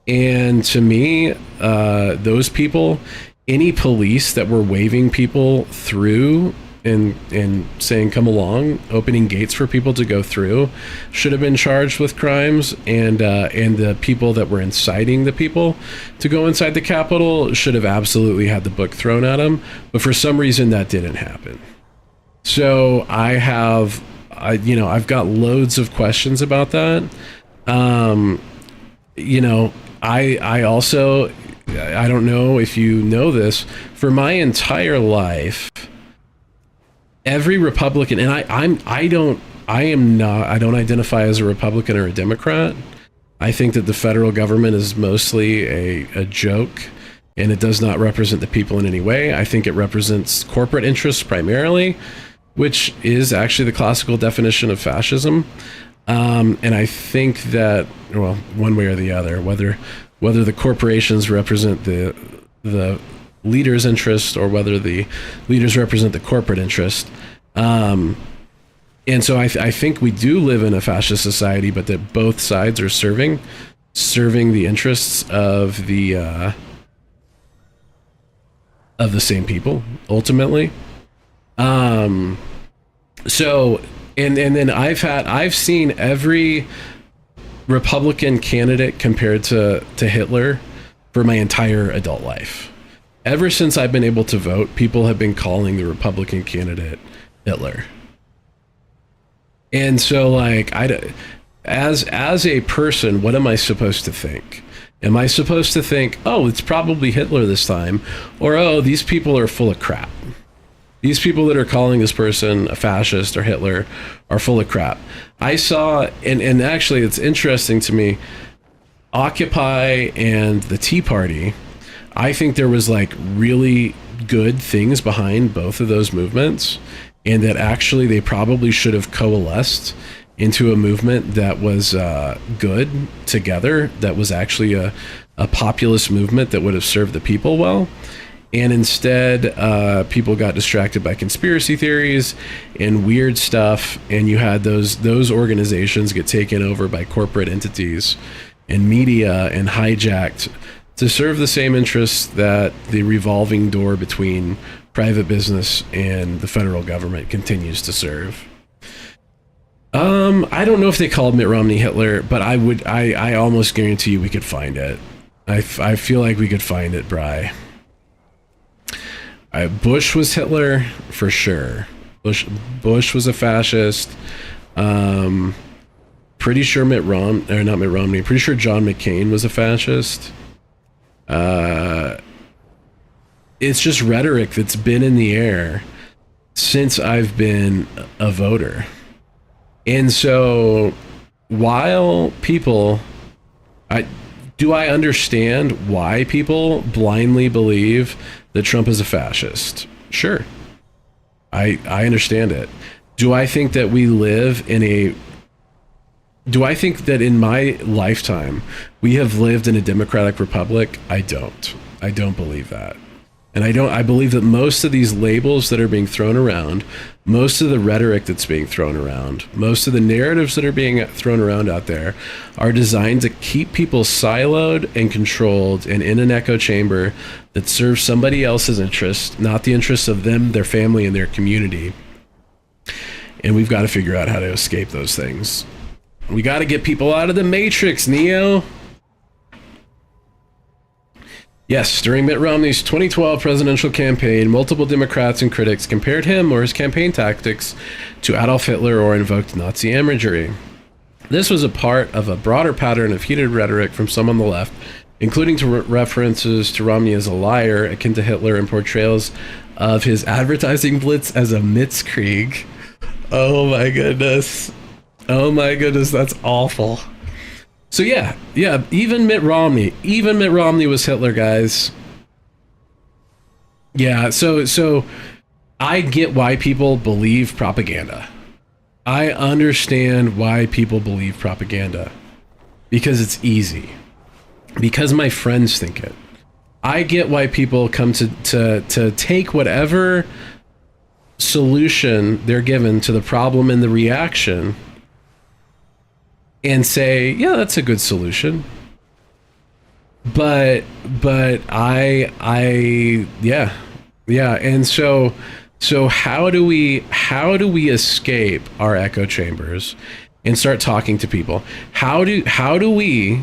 And to me, those people, any police that were waving people through and saying come along, opening gates for people to go through, should have been charged with crimes, and the people that were inciting the people to go inside the Capitol should have absolutely had the book thrown at them. But for some reason that didn't happen. So I've got loads of questions about that. I also, I don't know if you know this, for my entire life, every Republican, and I don't identify as a Republican or a Democrat. I think that the federal government is mostly a joke, and it does not represent the people in any way. I think it represents corporate interests primarily, which is actually the classical definition of fascism. And I think that, well, one way or the other, whether the corporations represent the leader's interest or whether the leaders represent the corporate interest. And so I think we do live in a fascist society, but that both sides are serving the interests of the same people ultimately. So and then I've seen every Republican candidate compared to Hitler for my entire adult life. Ever since I've been able to vote, people have been calling the Republican candidate Hitler. And so, like, as a person, what am I supposed to think? Am I supposed to think, oh, it's probably Hitler this time? Or, oh, these people are full of crap. These people that are calling this person a fascist or Hitler are full of crap. I saw, and actually it's interesting to me, Occupy and the Tea Party, I think there was like really good things behind both of those movements, and that actually they probably should have coalesced into a movement that was good together, that was actually a populist movement that would have served the people well. And instead, people got distracted by conspiracy theories and weird stuff, and you had those organizations get taken over by corporate entities and media and hijacked to serve the same interests that the revolving door between private business and the federal government continues to serve. I don't know if they called Mitt Romney Hitler, but I almost guarantee you we could find it. I feel like we could find it, Bri. Bush was Hitler for sure. Bush was a fascist. Pretty sure not Mitt Romney. Pretty sure John McCain was a fascist. It's just rhetoric that's been in the air since I've been a voter. And so while people, do I understand why people blindly believe that Trump is a fascist? Sure. I understand it. Do I think that in my lifetime we have lived in a democratic republic? I don't believe that. And I believe that most of these labels that are being thrown around, most of the rhetoric that's being thrown around, most of the narratives that are being thrown around out there are designed to keep people siloed and controlled and in an echo chamber that serves somebody else's interests, not the interests of them, their family, and their community. And we've got to figure out how to escape those things. We got to get people out of the matrix, Neo. Yes, during Mitt Romney's 2012 presidential campaign, multiple Democrats and critics compared him or his campaign tactics to Adolf Hitler or invoked Nazi imagery. This was a part of a broader pattern of heated rhetoric from some on the left, including references to Romney as a liar akin to Hitler and portrayals of his advertising blitz as a Mitzkrieg. Oh my goodness. Oh my goodness, that's awful. So yeah, even Mitt Romney was Hitler, guys. Yeah, so I get why people believe propaganda. I understand why people believe propaganda. Because it's easy. Because my friends think it. I get why people come to take whatever solution they're given to the problem and the reaction and say, yeah, that's a good solution. But yeah. And so how do we escape our echo chambers and start talking to people? How do we,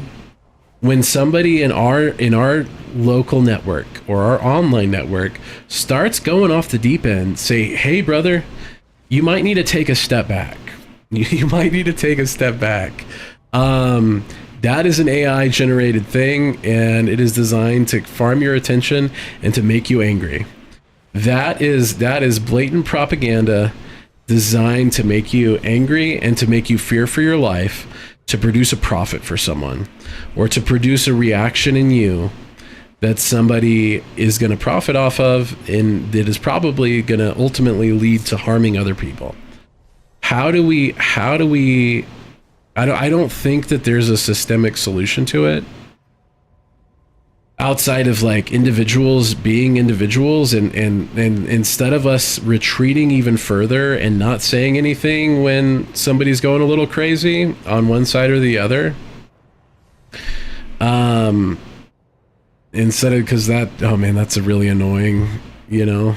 when somebody in our local network or our online network starts going off the deep end, say, hey brother, you might need to take a step back. You might need to take a step back. That is an AI generated thing, and it is designed to farm your attention and to make you angry. That is blatant propaganda designed to make you angry and to make you fear for your life, to produce a profit for someone, or to produce a reaction in you that somebody is going to profit off of, and that is probably going to ultimately lead to harming other people. How do we I don't think that there's a systemic solution to it outside of like individuals being individuals, and instead of us retreating even further and not saying anything when somebody's going a little crazy on one side or the other, instead of, because that, oh man, that's a really annoying, you know,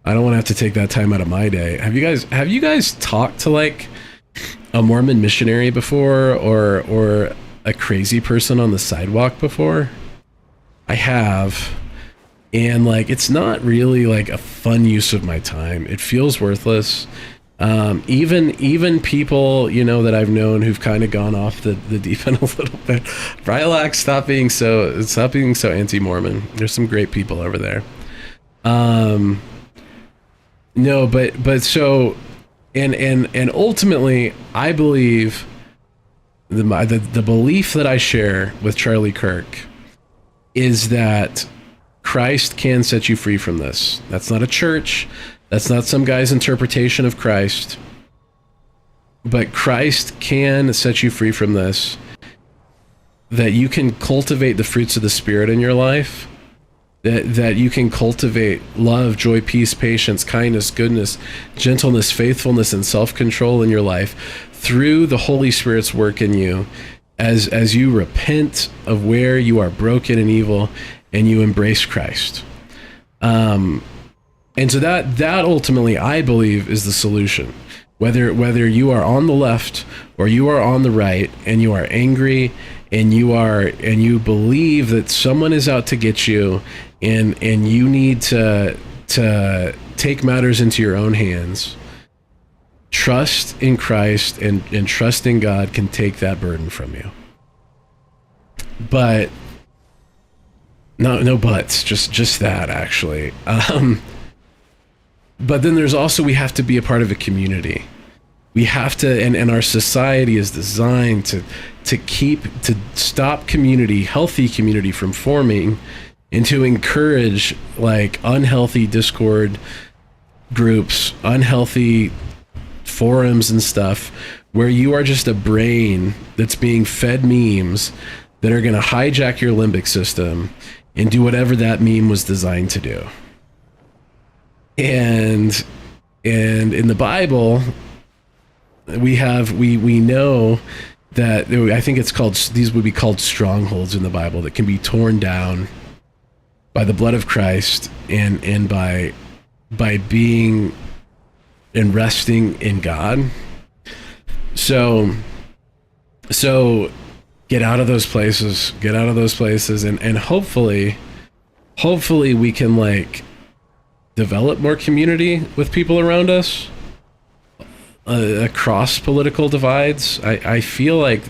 I don't want to have to take that time out of my day. Have you guys talked to like a Mormon missionary before, or a crazy person on the sidewalk before? I have, and like, it's not really like a fun use of my time. It feels worthless. Even people, you know, that I've known who've kind of gone off the deep end a little bit. Rylax, stop being so anti-Mormon. There's some great people over there. No, but so, and ultimately, I believe the belief that I share with Charlie Kirk is that Christ can set you free from this. That's not a church. That's not some guy's interpretation of Christ. But Christ can set you free from this. That you can cultivate the fruits of the Spirit in your life. That you can cultivate love, joy, peace, patience, kindness, goodness, gentleness, faithfulness, and self-control in your life through the Holy Spirit's work in you as you repent of where you are broken and evil and you embrace Christ. And so that ultimately, I believe, is the solution. Whether you are on the left or you are on the right, and you are angry, and you believe that someone is out to get you, and you need to take matters into your own hands, trust in Christ and trust in God can take that burden from you. But no buts, just that actually. But then there's also, we have to be a part of a community. We have to, and our society is designed to stop community, healthy community, from forming, and to encourage like unhealthy discord groups, unhealthy forums and stuff, where you are just a brain that's being fed memes that are going to hijack your limbic system and do whatever that meme was designed to do. And in the Bible, we know that I think these would be called strongholds in the Bible that can be torn down by the blood of Christ and by being and resting in God. So get out of those places, and hopefully we can like develop more community with people around us across political divides. I feel like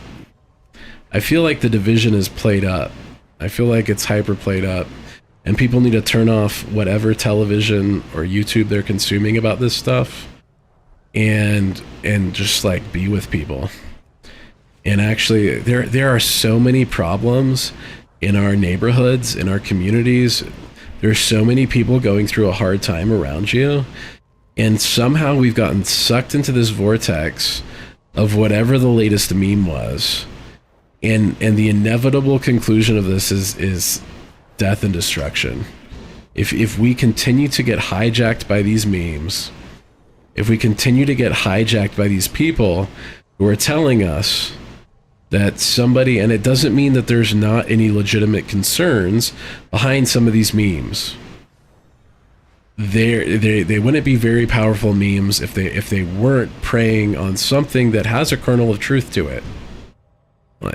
the division is played up. I feel like it's hyper played up, and people need to turn off whatever television or YouTube they're consuming about this stuff, and just like be with people. And actually, there are so many problems in our neighborhoods, in our communities. There's so many people going through a hard time around you, and somehow we've gotten sucked into this vortex of whatever the latest meme was, and the inevitable conclusion of this is death and destruction. If we continue to get hijacked by these memes, if we continue to get hijacked by these people who are telling us that somebody, and it doesn't mean that there's not any legitimate concerns behind some of these memes. They wouldn't be very powerful memes if they weren't preying on something that has a kernel of truth to it.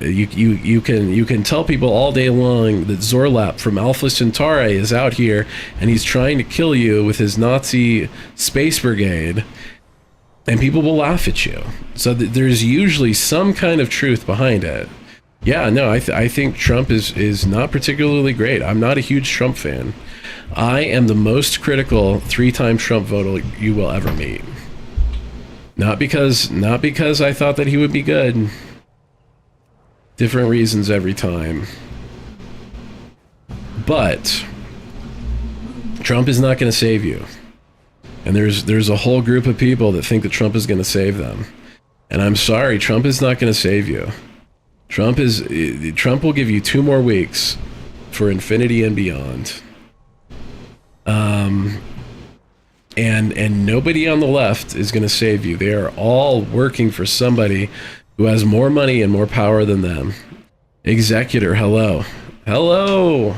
You can tell people all day long that Zorlap from Alpha Centauri is out here and he's trying to kill you with his Nazi space brigade, and people will laugh at you. So there's usually some kind of truth behind it. Yeah, no, I think Trump is not particularly great. I'm not a huge Trump fan. I am the most critical 3-time Trump voter you will ever meet. Not because I thought that he would be good. Different reasons every time. But Trump is not going to save you. And there's a whole group of people that think that Trump is going to save them. And I'm sorry, Trump is not going to save you. Trump will give you 2 more weeks for infinity and beyond. And nobody on the left is going to save you. They are all working for somebody who has more money and more power than them. Executor, hello. Hello.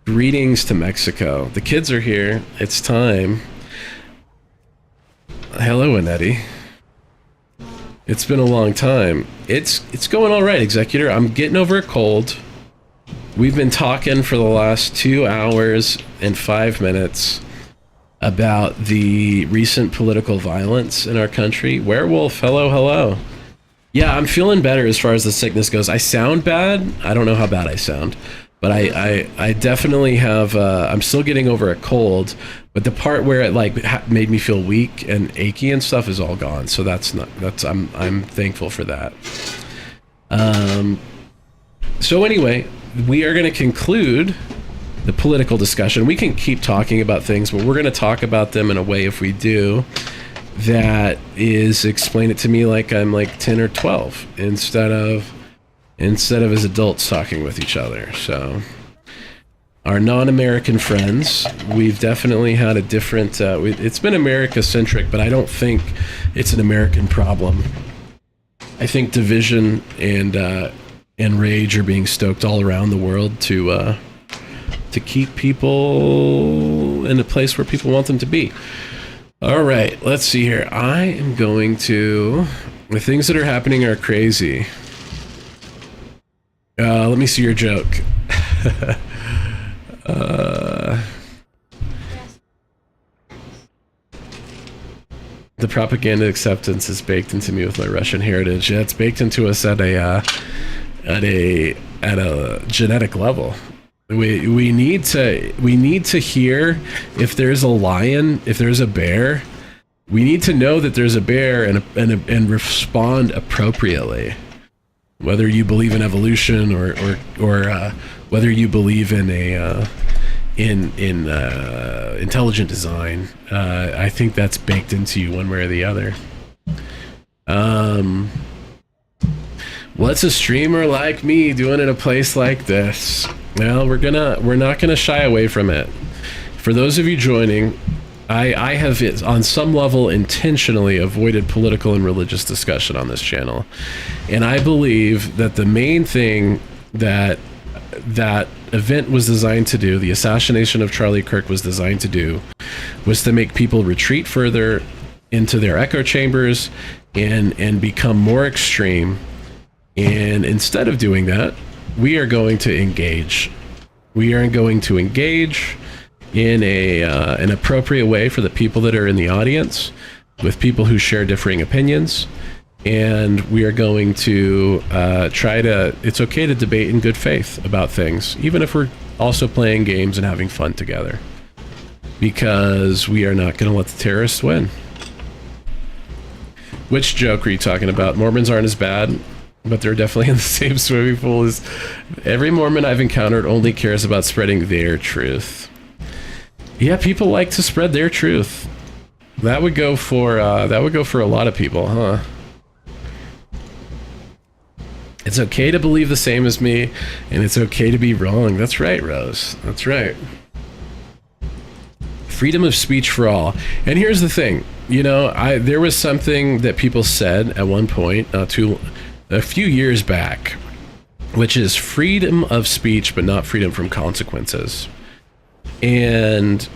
Greetings to Mexico. The kids are here. It's time. Hello, Annette. It's been a long time. It's going all right, Executor. I'm getting over a cold. We've been talking for the last 2 hours and 5 minutes about the recent political violence in our country. Werewolf, hello. Yeah, I'm feeling better as far as the sickness goes. I sound bad. I don't know how bad I sound, but I definitely have. I'm still getting over a cold, but the part where it like made me feel weak and achy and stuff is all gone. So I'm thankful for that. So anyway, we are going to conclude the political discussion. We can keep talking about things, but we're going to talk about them in a way, if we do, that is explain it to me like I'm like 10 or 12 instead of as adults talking with each other. So our non-American friends, we've definitely had a different, it's been America-centric, but I don't think it's an American problem. I think division and rage are being stoked all around the world to keep people in a place where people want them to be. All right, let's see here. I am going to... The things that are happening are crazy. Let me see your joke. The propaganda acceptance is baked into me with my Russian heritage. Yeah, it's baked into us at a genetic level. We need to hear if there's a lion, if there's a bear. We need to know that there's a bear and respond appropriately. Whether you believe in evolution or whether you believe in intelligent design, I think that's baked into you one way or the other. What's a streamer like me doing in a place like this? Well, we're not gonna shy away from it. For those of you joining, I have on some level intentionally avoided political and religious discussion on this channel, and I believe that the main thing that that event was designed to do, the assassination of Charlie Kirk was designed to do, was to make people retreat further into their echo chambers and become more extreme. And instead of doing that, we are going to engage. We are going to engage in an appropriate way for the people that are in the audience, with people who share differing opinions. And we are going to it's okay to debate in good faith about things, even if we're also playing games and having fun together. Because we are not going to let the terrorists win. Which joke are you talking about? Mormons aren't as bad, but they're definitely in the same swimming pool as... Every Mormon I've encountered only cares about spreading their truth. Yeah, people like to spread their truth. That would go for a lot of people, huh? It's okay to believe the same as me, and it's okay to be wrong. That's right, Rose. That's right. Freedom of speech for all. And here's the thing, you know, there was something that people said at one point, a few years back, which is freedom of speech, but not freedom from consequences. And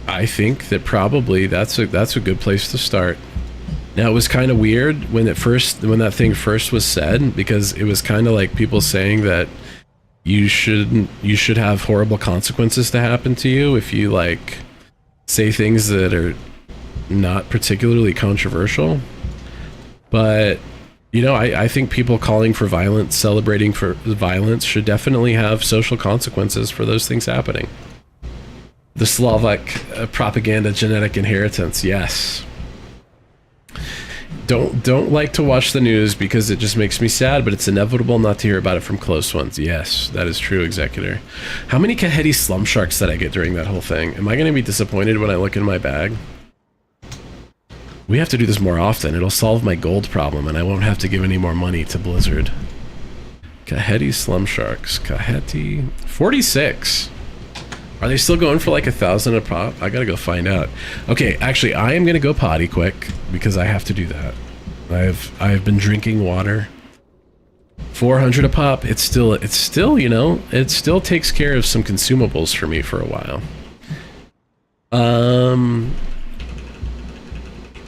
I think that probably that's a good place to start. Now, it was kind of weird when that thing first was said, because it was kind of like people saying that you should have horrible consequences to happen to you if you like say things that are not particularly controversial. But you know, I think people calling for violence, celebrating for violence, should definitely have social consequences for those things happening. The Slovak propaganda genetic inheritance, yes. Don't like to watch the news because it just makes me sad, but it's inevitable not to hear about it from close ones. Yes, that is true, Executor. How many Kaheti slum sharks did I get during that whole thing? Am I going to be disappointed when I look in my bag? We have to do this more often. It'll solve my gold problem, and I won't have to give any more money to Blizzard. Kaheti slum sharks. Kaheti... 46! Are they still going for like 1,000 a pop? I gotta go find out. Okay, actually, I am gonna go potty quick because I have to do that. I've been drinking water. 400 a pop. It's still, you know, it still takes care of some consumables for me for a while.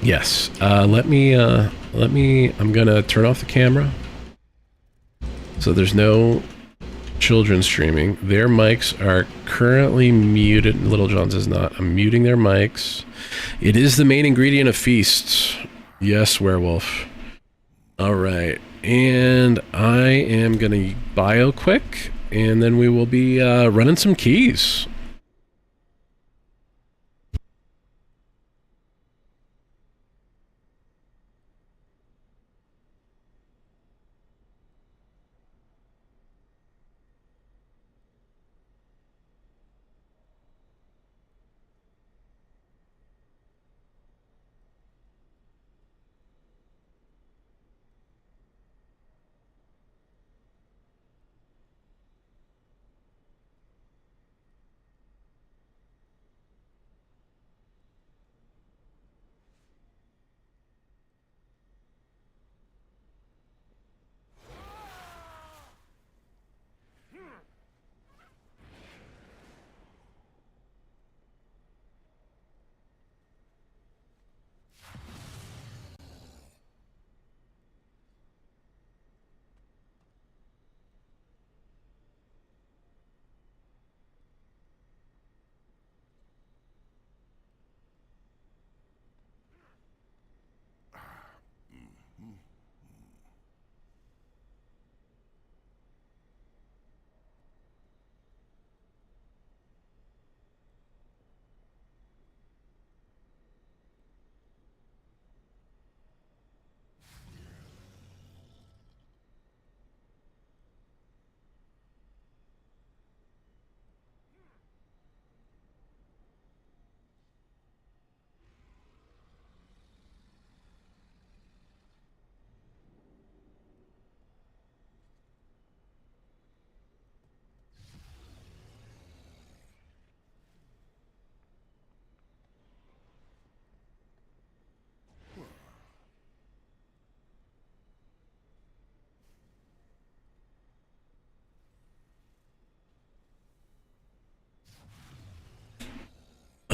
Yes. Let me. I'm gonna turn off the camera. So there's no children streaming. Their mics are currently muted. Little John's is not. I'm muting their mics. It is the main ingredient of feasts. Yes, werewolf. All right, and I am gonna bio quick, and then we will be running some keys.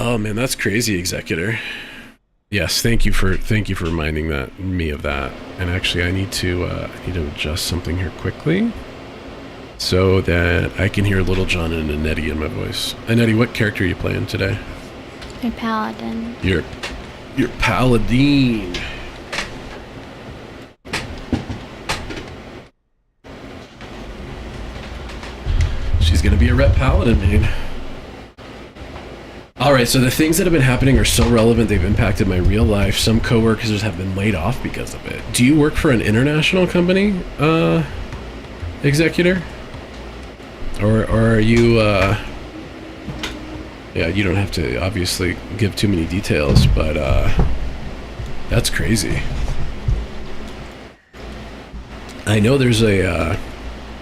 Oh man, that's crazy, Executor. Yes, thank you for reminding me of that. And actually, I need to adjust something here quickly, so that I can hear Little John and Annette in my voice. Annette, what character are you playing today? Your paladin. Your paladin. She's gonna be a rep paladin, man. Alright, so the things that have been happening are so relevant they've impacted my real life. Some coworkers have been laid off because of it. Do you work for an international company, Executor? Or are you, yeah, you don't have to obviously give too many details, but, that's crazy. I know there's a,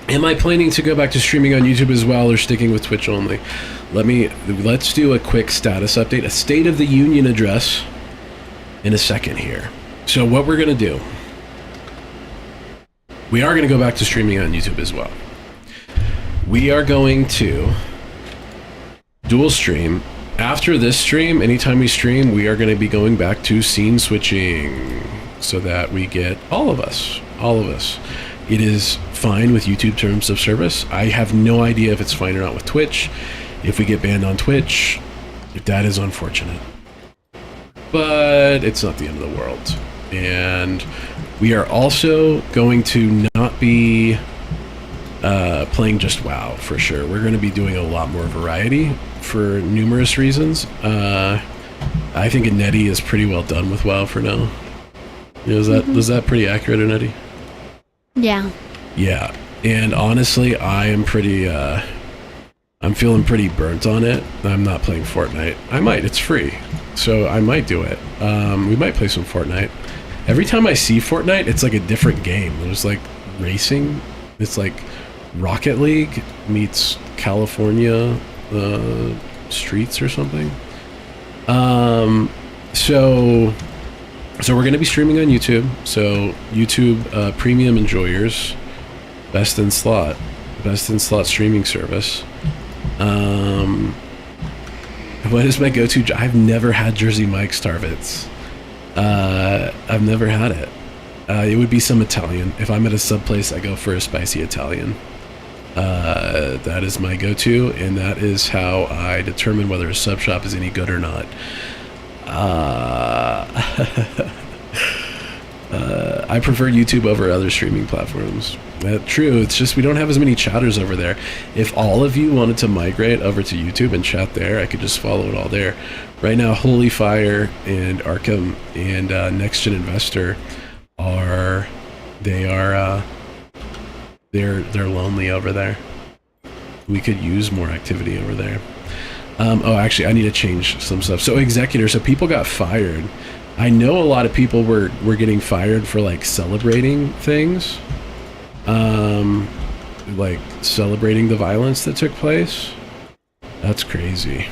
am I planning to go back to streaming on YouTube as well, or sticking with Twitch only? Let's do a quick status update, a State of the Union address in a second here. So what we're gonna do, we are gonna go back to streaming on YouTube as well. We are going to dual stream. After this stream, anytime we stream, we are gonna be going back to scene switching so that we get all of us. It is fine with YouTube terms of service. I have no idea if it's fine or not with Twitch. If we get banned on Twitch, that is unfortunate. But it's not the end of the world. And we are also going to not be playing just WoW for sure. We're going to be doing a lot more variety for numerous reasons. I think Annette is pretty well done with WoW for now. Is that pretty accurate, Annette? Yeah. Yeah, and honestly, I am pretty, I'm feeling pretty burnt on it. I'm not playing Fortnite. I might, it's free, so I might do it. We might play some Fortnite. Every time I see Fortnite, it's like a different game. There's like racing. It's like Rocket League meets California streets or something. So we're going to be streaming on YouTube. So YouTube premium enjoyers. Best in slot streaming service. What is my go-to? I've never had Jersey Mike's Tarvitz. I've never had it. It would be some Italian. If I'm at a sub place, I go for a spicy Italian. That is my go-to, and that is how I determine whether a sub shop is any good or not. I prefer YouTube over other streaming platforms. True, it's just we don't have as many chatters over there. If all of you wanted to migrate over to YouTube and chat there, I could just follow it all there. Right now, Holy Fire and Arkham and Next Gen Investor they're lonely over there. We could use more activity over there. Oh, actually, I need to change some stuff. So Executor, so people got fired. I know a lot of people were getting fired for like celebrating things, like celebrating the violence that took place. That's crazy.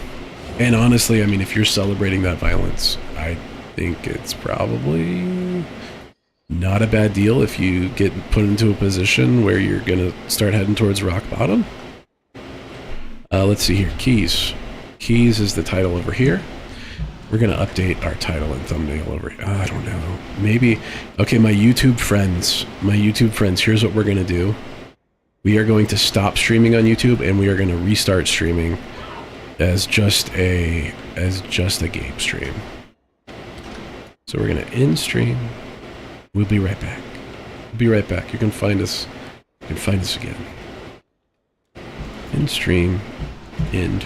And honestly, I mean, if you're celebrating that violence, I think it's probably not a bad deal if you get put into a position where you're gonna start heading towards rock bottom. Let's see here. Keys is the title over here. We're going to update our title and thumbnail over here. I don't know. Maybe. Okay, my YouTube friends, here's what we're going to do. We are going to stop streaming on YouTube, and we are going to restart streaming as just a game stream. So we're going to end stream. We'll be right back. You can find us again. End stream. End.